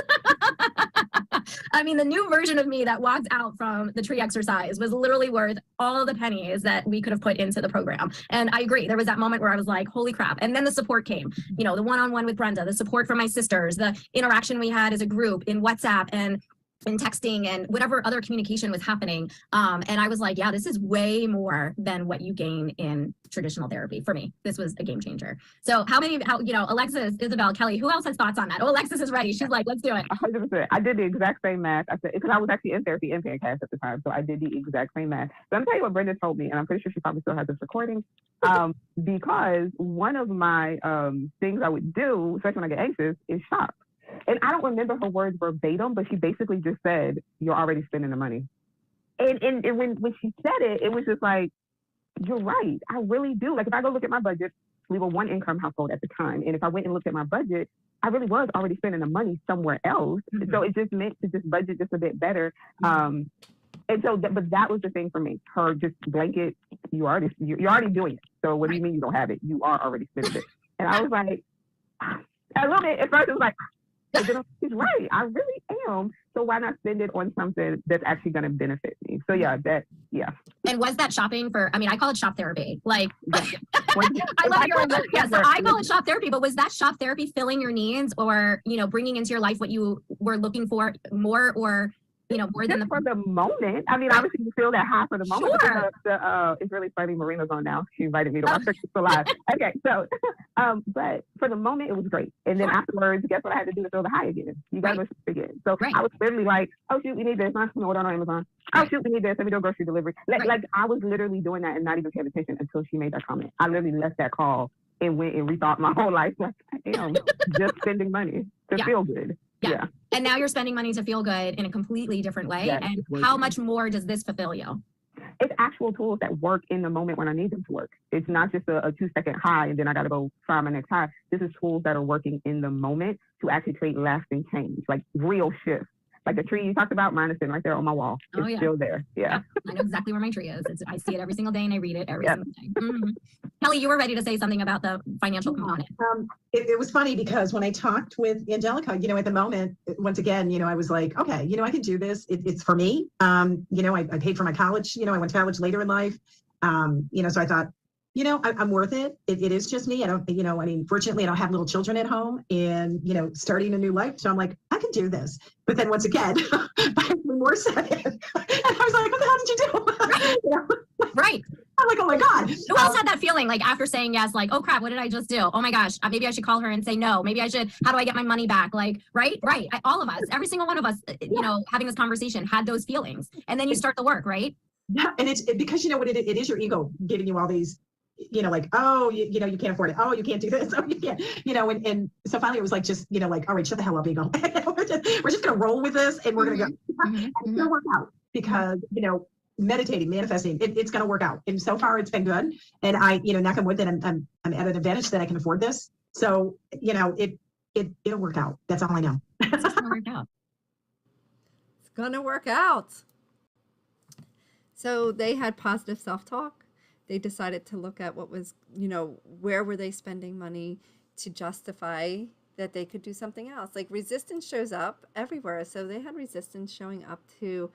I mean, the new version of me that walked out from the tree exercise was literally worth all the pennies that we could have put into the program. And I agree. There was that moment where I was like, holy crap. And then the support came, the one-on-one with Brenda, the support from my sisters, the interaction we had as a group in WhatsApp and texting and whatever other communication was happening. And I was like, yeah, this is way more than what you gain in traditional therapy. For me, this was a game changer. So Alexis, Isabel, Kelly, who else has thoughts on that? Oh, Alexis is ready. She's like, let's do it. 100%. I did the exact same math. I said, because I was actually in therapy in Pancast at the time. So I did the exact same math. So I'm telling you what Brenda told me, and I'm pretty sure she probably still has this recording. Because one of my things I would do, especially when I get anxious, is shop. And I don't remember her words verbatim, but she basically just said, you're already spending the money. And when she said it, it was just like, you're right. I really do. Like if I go look at my budget, we were one income household at the time. And if I went and looked at my budget, I really was already spending the money somewhere else. Mm-hmm. So it just meant to just budget just a bit better. And so, but that was the thing for me. Her just blanket, you're already doing it. So what do you mean you don't have it? You are already spending it. And I was like, a little bit, at first it was like, she's right. I really am. So why not spend it on something that's actually going to benefit me? So yeah. And was that shopping for, I call it shop therapy. Like, yeah. I love your, so I call it shop therapy, but was that shop therapy filling your needs or, bringing into your life what you were looking for more or, more than for the moment. Obviously you feel that high for the moment. Sure. It's really funny. Marina's on now. She invited me to watch her live. Okay, so, but for the moment it was great. And then afterwards, guess what I had to do to feel the high again? You gotta go shop again. So I was literally like, oh shoot, we need this. I'm gonna order on Amazon. Oh shoot, we need this. Let me do a grocery delivery. Like I was literally doing that and not even paying attention until she made that comment. I literally left that call and went and rethought my whole life. Like I am just spending money to feel good. Yeah. And now you're spending money to feel good in a completely different way. Yes, and how much more does this fulfill you? It's actual tools that work in the moment when I need them to work. It's not just a 2-second high and then I got to go find my next high. This is tools that are working in the moment to actually create lasting change, like real shifts. Like the tree you talked about, mine is sitting right there on my wall. It's still there. Yeah. I know exactly where my tree is. I see it every single day and I read it every single day. Mm-hmm. Kelly, you were ready to say something about the financial component. It was funny because when I talked with Angelica, at the moment, once again, I was like, okay, I can do this. It's for me. I paid for my college. I went to college later in life. So I thought, I'm worth it. It is just me. I don't, fortunately I don't have little children at home and, starting a new life. So I'm like, I can do this. But then once again, remorse set in. And I was like, what the hell did you do? Right. I'm like, oh my God. Who else had that feeling like after saying yes, like, oh crap, what did I just do? Oh my gosh, maybe I should call her and say no. Maybe I should, how do I get my money back? Like, right. All of us, every single one of us, having this conversation had those feelings. And then you start the work, right? Yeah. And it's because what it is your ego giving you all these, like, oh, you can't afford it. Oh, you can't do this. Oh, you can't, and so finally it was like, just, like, all right, shut the hell up, ego. we're just going to roll with this and we're going to go. And it's going to work out because, meditating, manifesting, it's going to work out. And so far it's been good. And I, knock on wood that I'm at an advantage that I can afford this. So, it'll work out. That's all I know. It's going to work out. It's going to work out. So they had positive self-talk. They decided to look at what was, where were they spending money to justify that they could do something else. Like resistance shows up everywhere. So they had resistance showing up to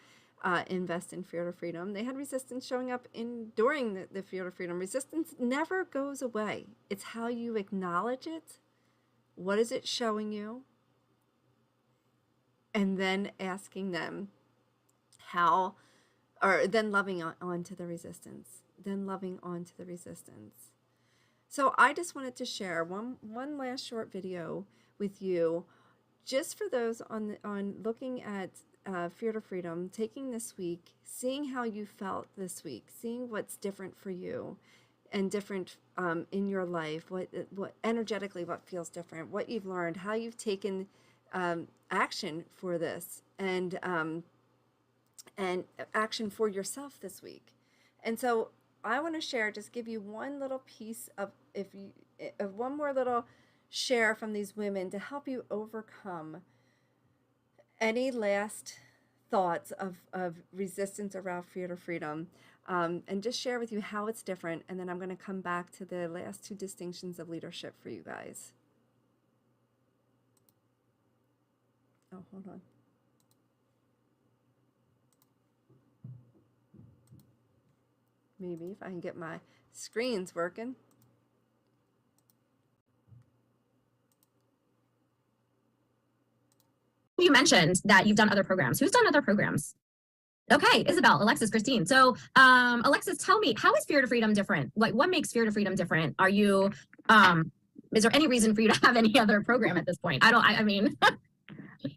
invest in Fear to Freedom. They had resistance showing up during the Fear to Freedom. Resistance never goes away. It's how you acknowledge it. What is it showing you? And then asking them how, or then loving on to the resistance. Then loving on to the resistance. So I just wanted to share one last short video with you, just for those on looking at Fear to Freedom, taking this week, seeing how you felt this week, seeing what's different for you and different in your life, what energetically, what feels different, what you've learned, how you've taken action for this, and action for yourself this week. And so I want to share, just give you one little piece of, one more little share from these women to help you overcome any last thoughts of resistance around Fear to Freedom, and just share with you how it's different. And then I'm going to come back to the last two distinctions of leadership for you guys. Oh, hold on. Maybe if I can get my screens working. You mentioned that you've done other programs. Who's done other programs? Okay, Isabel, Alexis, Christine. So, Alexis, tell me, how is Fear to Freedom different? Like, what makes Fear to Freedom different? Are you, is there any reason for you to have any other program at this point? I mean.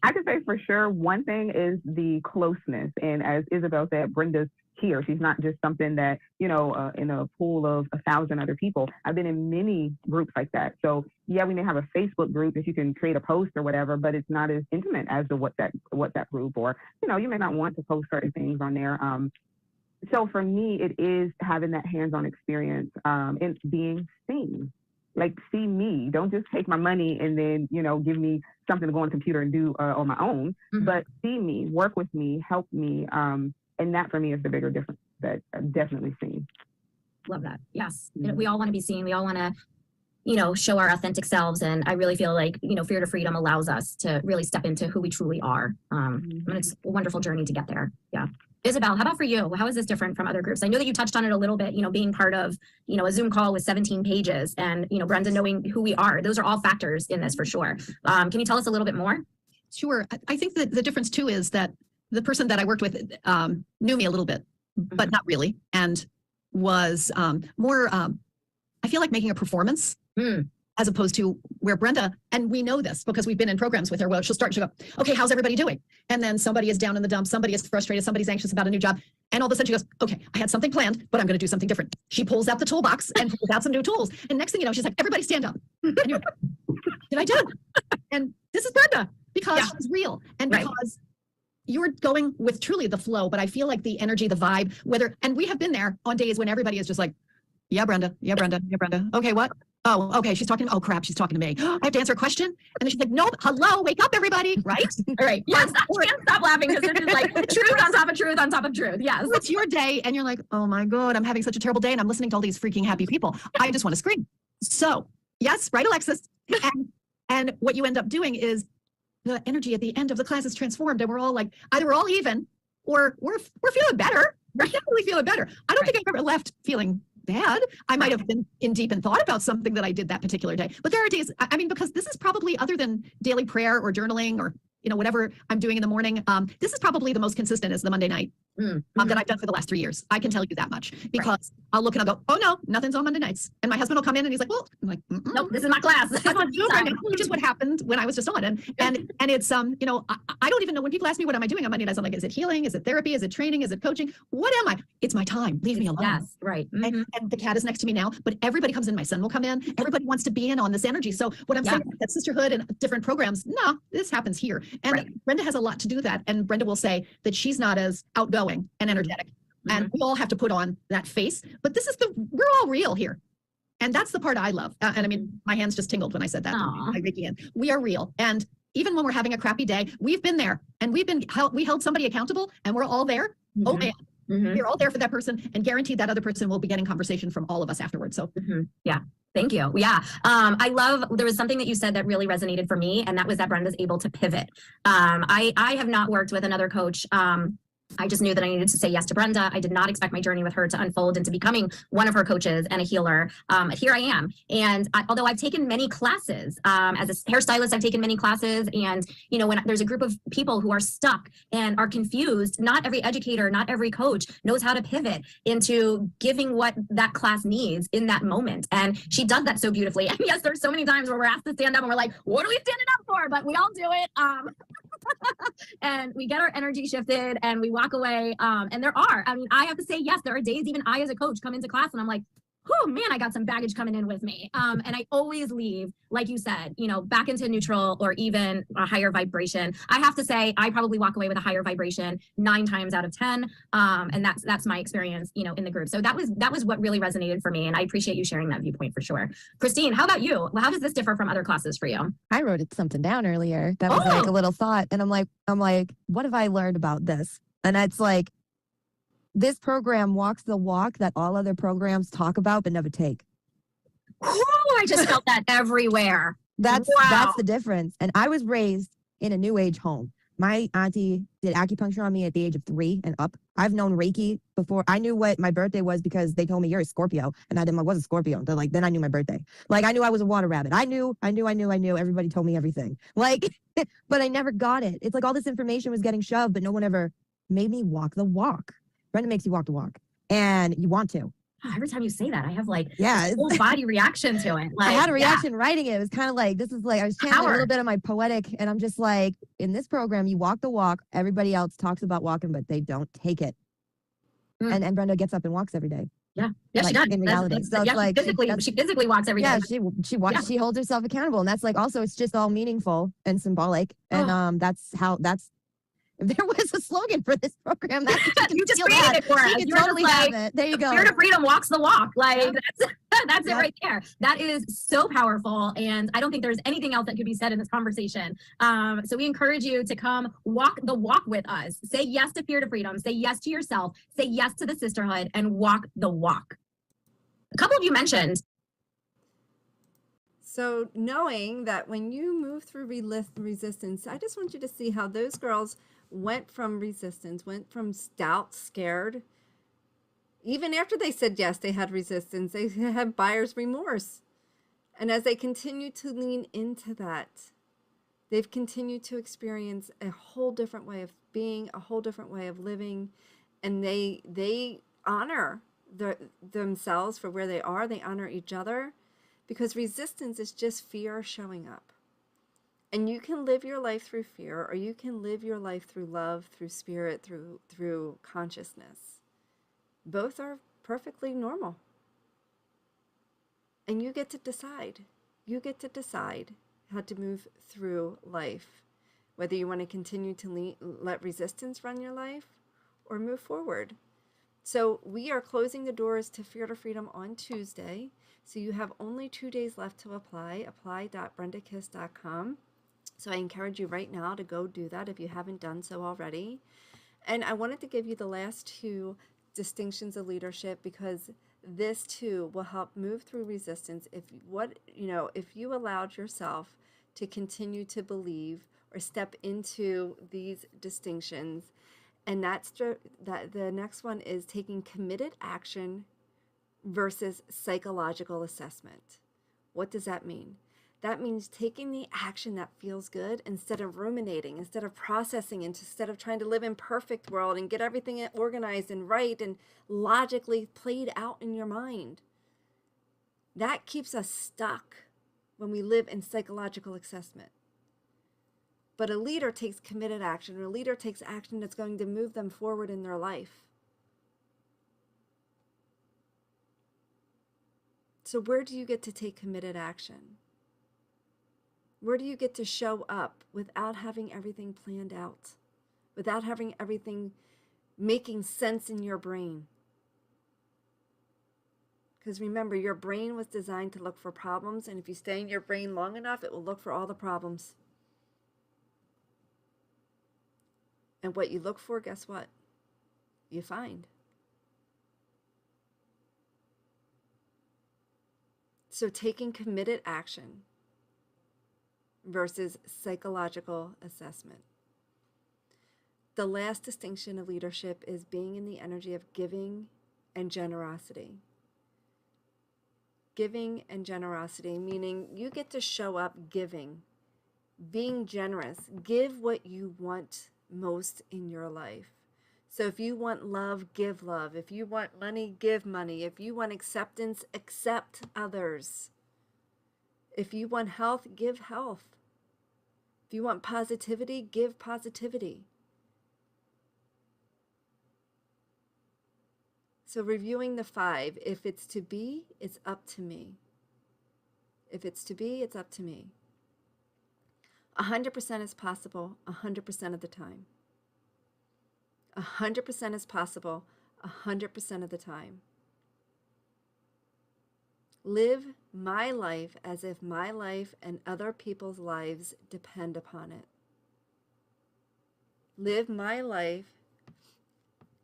I can say for sure, one thing is the closeness. And as Isabel said, Brenda's here. She's not just something that, you know, in a pool of 1,000 other people. I've been in many groups like that. So yeah, we may have a Facebook group that you can create a post or whatever, but it's not as intimate as the WhatsApp group, or, you know, you may not want to post certain things on there. So for me, it is having that hands-on experience and being seen. Like, see me. Don't just take my money and then, you know, give me something to go on the computer and do on my own, but see me, work with me, help me. And that for me is the bigger difference that I've definitely seen. Love that. Yes. We all want to be seen. We all want to, you know, show our authentic selves. And I really feel like, you know, Fear to Freedom allows us to really step into who we truly are. And it's a wonderful journey to get there. Yeah. Isabel, how about for you? How is this different from other groups? I know that you touched on it a little bit, you know, being part of, you know, a Zoom call with 17 pages and, you know, Brenda knowing who we are. Those are all factors in this for sure. Can you tell us a little bit more? Sure. I think that the difference too is that the person that I worked with knew me a little bit, but not really, and was more, I feel like making a performance as opposed to where Brenda, and we know this because we've been in programs with her, well, she'll go, okay, how's everybody doing? And then somebody is down in the dumps, somebody is frustrated, somebody's anxious about a new job. And all of a sudden she goes, okay, I had something planned, but I'm going to do something different. She pulls out the toolbox and pulls out some new tools. And next thing you know, she's like, everybody stand up. And you're like, did I do it? And this is Brenda because she's real. And because you're going with truly the flow, but I feel like the energy, the vibe, and we have been there on days when everybody is just like, yeah, Brenda. Okay, what? Oh, okay, she's talking. Oh, crap, she's talking to me. I have to answer a question. And then she's like, no, hello, wake up, everybody, right? All right. Yes, I can't stop laughing because it's just like truth on top of truth on top of truth. Yes. It's your day, and you're like, oh my God, I'm having such a terrible day, and I'm listening to all these freaking happy people. I just want to scream. So, yes, right, Alexis. And what you end up doing is the energy at the end of the class is transformed, and we're all like, either we're all even, or we're feeling better. We're definitely feeling better. I don't think I've ever left feeling bad. I might have been in deep and thought about something that I did that particular day. But there are days, I mean, because this is probably, other than daily prayer or journaling or, you know, whatever I'm doing in the morning, this is probably the most consistent is the Monday night that I've done for the last 3 years. I can tell you that much because I'll look and I'll go, oh no, nothing's on Monday nights. And my husband will come in and he's like, well, I'm like, nope, this is my class. Which is what happened when I was just on. And it's, you know, I don't even know when people ask me, what am I doing on Monday nights? I'm like, is it healing? Is it therapy? Is it training? Is it coaching? What am I? It's my time. Leave me alone. Yes, right. And the cat is next to me now, but everybody comes in. My son will come in. Everybody wants to be in on this energy. So what I'm saying, that sisterhood and different programs, no, this happens here. And Brenda has a lot to do that. And Brenda will say that she's not as outgoing and energetic. And we all have to put on that face, but we're all real here. And that's the part I love. And I mean, my hands just tingled when I said that. We are real. And even when we're having a crappy day, we've been there and we held somebody accountable and we're all there. Oh man, we're all there for that person and guaranteed that other person will be getting conversation from all of us afterwards. So yeah. Thank you. Yeah. I love, there was something that you said that really resonated for me, and that was that Brenda's able to pivot. I have not worked with another coach. I just knew that I needed to say yes to Brenda. I did not expect my journey with her to unfold into becoming one of her coaches and a healer. Here I am. And although I've taken many classes, as a hairstylist, I've taken many classes. And, you know, when there's a group of people who are stuck and are confused, not every educator, not every coach knows how to pivot into giving what that class needs in that moment. And she does that so beautifully. And yes, there's so many times where we're asked to stand up and we're like, what are we standing up for? But we all do it. And we get our energy shifted and we walk away. And I have to say, yes, there are days even I as a coach come into class and I'm like, oh man, I got some baggage coming in with me. And I always leave, like you said, back into neutral or even a higher vibration. I have to say, I probably walk away with a higher vibration 9 times out of 10. And that's my experience, in the group. So that was what really resonated for me. And I appreciate you sharing that viewpoint for sure. Christine, how about you? How does this differ from other classes for you? I wrote something down earlier that was like a little thought, and I'm like, what have I learned about this? And it's like, this program walks the walk that all other programs talk about but never take. Oh, I just felt that everywhere. That's the difference. And I was raised in a new age home. My auntie did acupuncture on me at the age of 3 and up. I've known Reiki before. I knew what my birthday was because they told me you're a Scorpio, and I was a Scorpio. They're like, then I knew my birthday. Like, I knew I was a water rabbit. I knew. Everybody told me everything. Like, but I never got it. It's like all this information was getting shoved, but no one ever made me walk the walk. Brenda makes you walk the walk, and you want to. Every time you say that, I have like a full body reaction to it. Like, I had a reaction writing it. It was kind of like, I was channeling a little bit of my poetic, and I'm just like, in this program, you walk the walk. Everybody else talks about walking, but they don't take it. And Brenda gets up and walks every day. Yeah, like, she does. In reality, so it's like she physically walks every day. Yeah, she holds herself accountable, and that's like also it's just all meaningful and symbolic, and that's if there was a slogan for this program, you just created it for us. You totally have it. There you go. Spirit of Freedom walks the walk. Like, that's it right there. That is so powerful. And I don't think there's anything else that could be said in this conversation. So we encourage you to come walk the walk with us. Say yes to Fear to Freedom. Say yes to yourself. Say yes to the sisterhood and walk the walk. A couple of you mentioned. So knowing that when you move through resistance, I just want you to see how those girls went from resistance, went from stout, scared. Even after they said yes, they had resistance. They had buyer's remorse. And as they continue to lean into that, they've continued to experience a whole different way of being, a whole different way of living. And they honor themselves for where they are. They honor each other, because resistance is just fear showing up. And you can live your life through fear, or you can live your life through love, through spirit, through consciousness. Both are perfectly normal. And you get to decide. You get to decide how to move through life, whether you want to continue to let resistance run your life or move forward. So we are closing the doors to Fear to Freedom on Tuesday. So you have only 2 days left to apply. Apply.brendakiss.com. So I encourage you right now to go do that if you haven't done so already. And I wanted to give you the last 2 distinctions of leadership, because this too will help move through resistance if you allowed yourself to continue to believe or step into these distinctions. And that's the next one is taking committed action versus psychological assessment. What does that mean? That means taking the action that feels good instead of ruminating, instead of processing, instead of trying to live in perfect world and get everything organized and right and logically played out in your mind. That keeps us stuck when we live in psychological assessment. But a leader takes committed action, or a leader takes action that's going to move them forward in their life. So where do you get to take committed action? Where do you get to show up without having everything planned out, without having everything making sense in your brain? Because remember, your brain was designed to look for problems, and if you stay in your brain long enough, it will look for all the problems. And what you look for, guess what? You find. So taking committed action versus psychological assessment. The last distinction of leadership is being in the energy of giving and generosity. Giving and generosity, meaning you get to show up giving, being generous. Give what you want most in your life. So if you want love, give love. If you want money, give money. If you want acceptance, accept others. If you want health, give health. If you want positivity, give positivity. So reviewing the 5, if it's to be, it's up to me. If it's to be, it's up to me. 100% is possible 100% of the time. 100% is possible 100% of the time. Live my life as if my life and other people's lives depend upon it. Live my life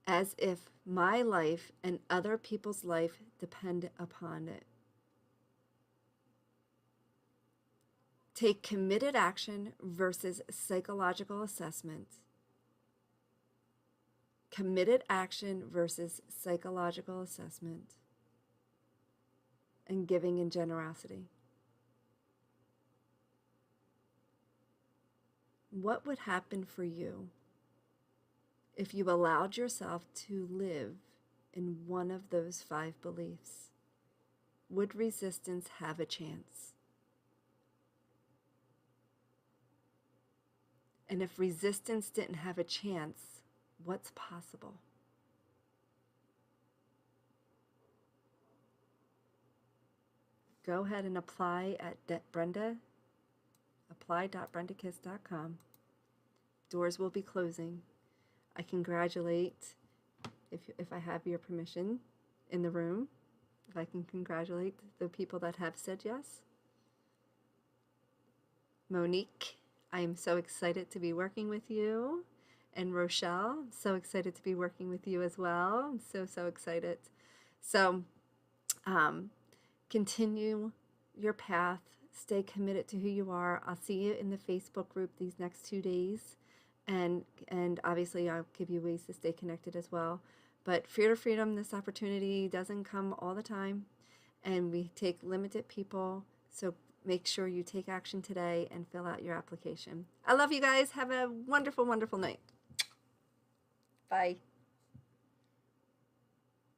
as if my life and other people's life depend upon it. Take committed action versus psychological assessment. Committed action versus psychological assessment. And giving and generosity. What would happen for you if you allowed yourself to live in one of those 5 beliefs? Would resistance have a chance? And if resistance didn't have a chance, what's possible? Go ahead and apply at apply.brendakiss.com. Doors will be closing. I congratulate, if I have your permission in the room, if I can congratulate the people that have said yes. Monique, I am so excited to be working with you. And Rochelle, so excited to be working with you as well. I'm so excited. So, continue your path. Stay committed to who you are. I'll see you in the Facebook group these next 2 days. And obviously I'll give you ways to stay connected as well. But Fear to Freedom, this opportunity doesn't come all the time. And we take limited people. So make sure you take action today and fill out your application. I love you guys. Have a wonderful, wonderful night. Bye.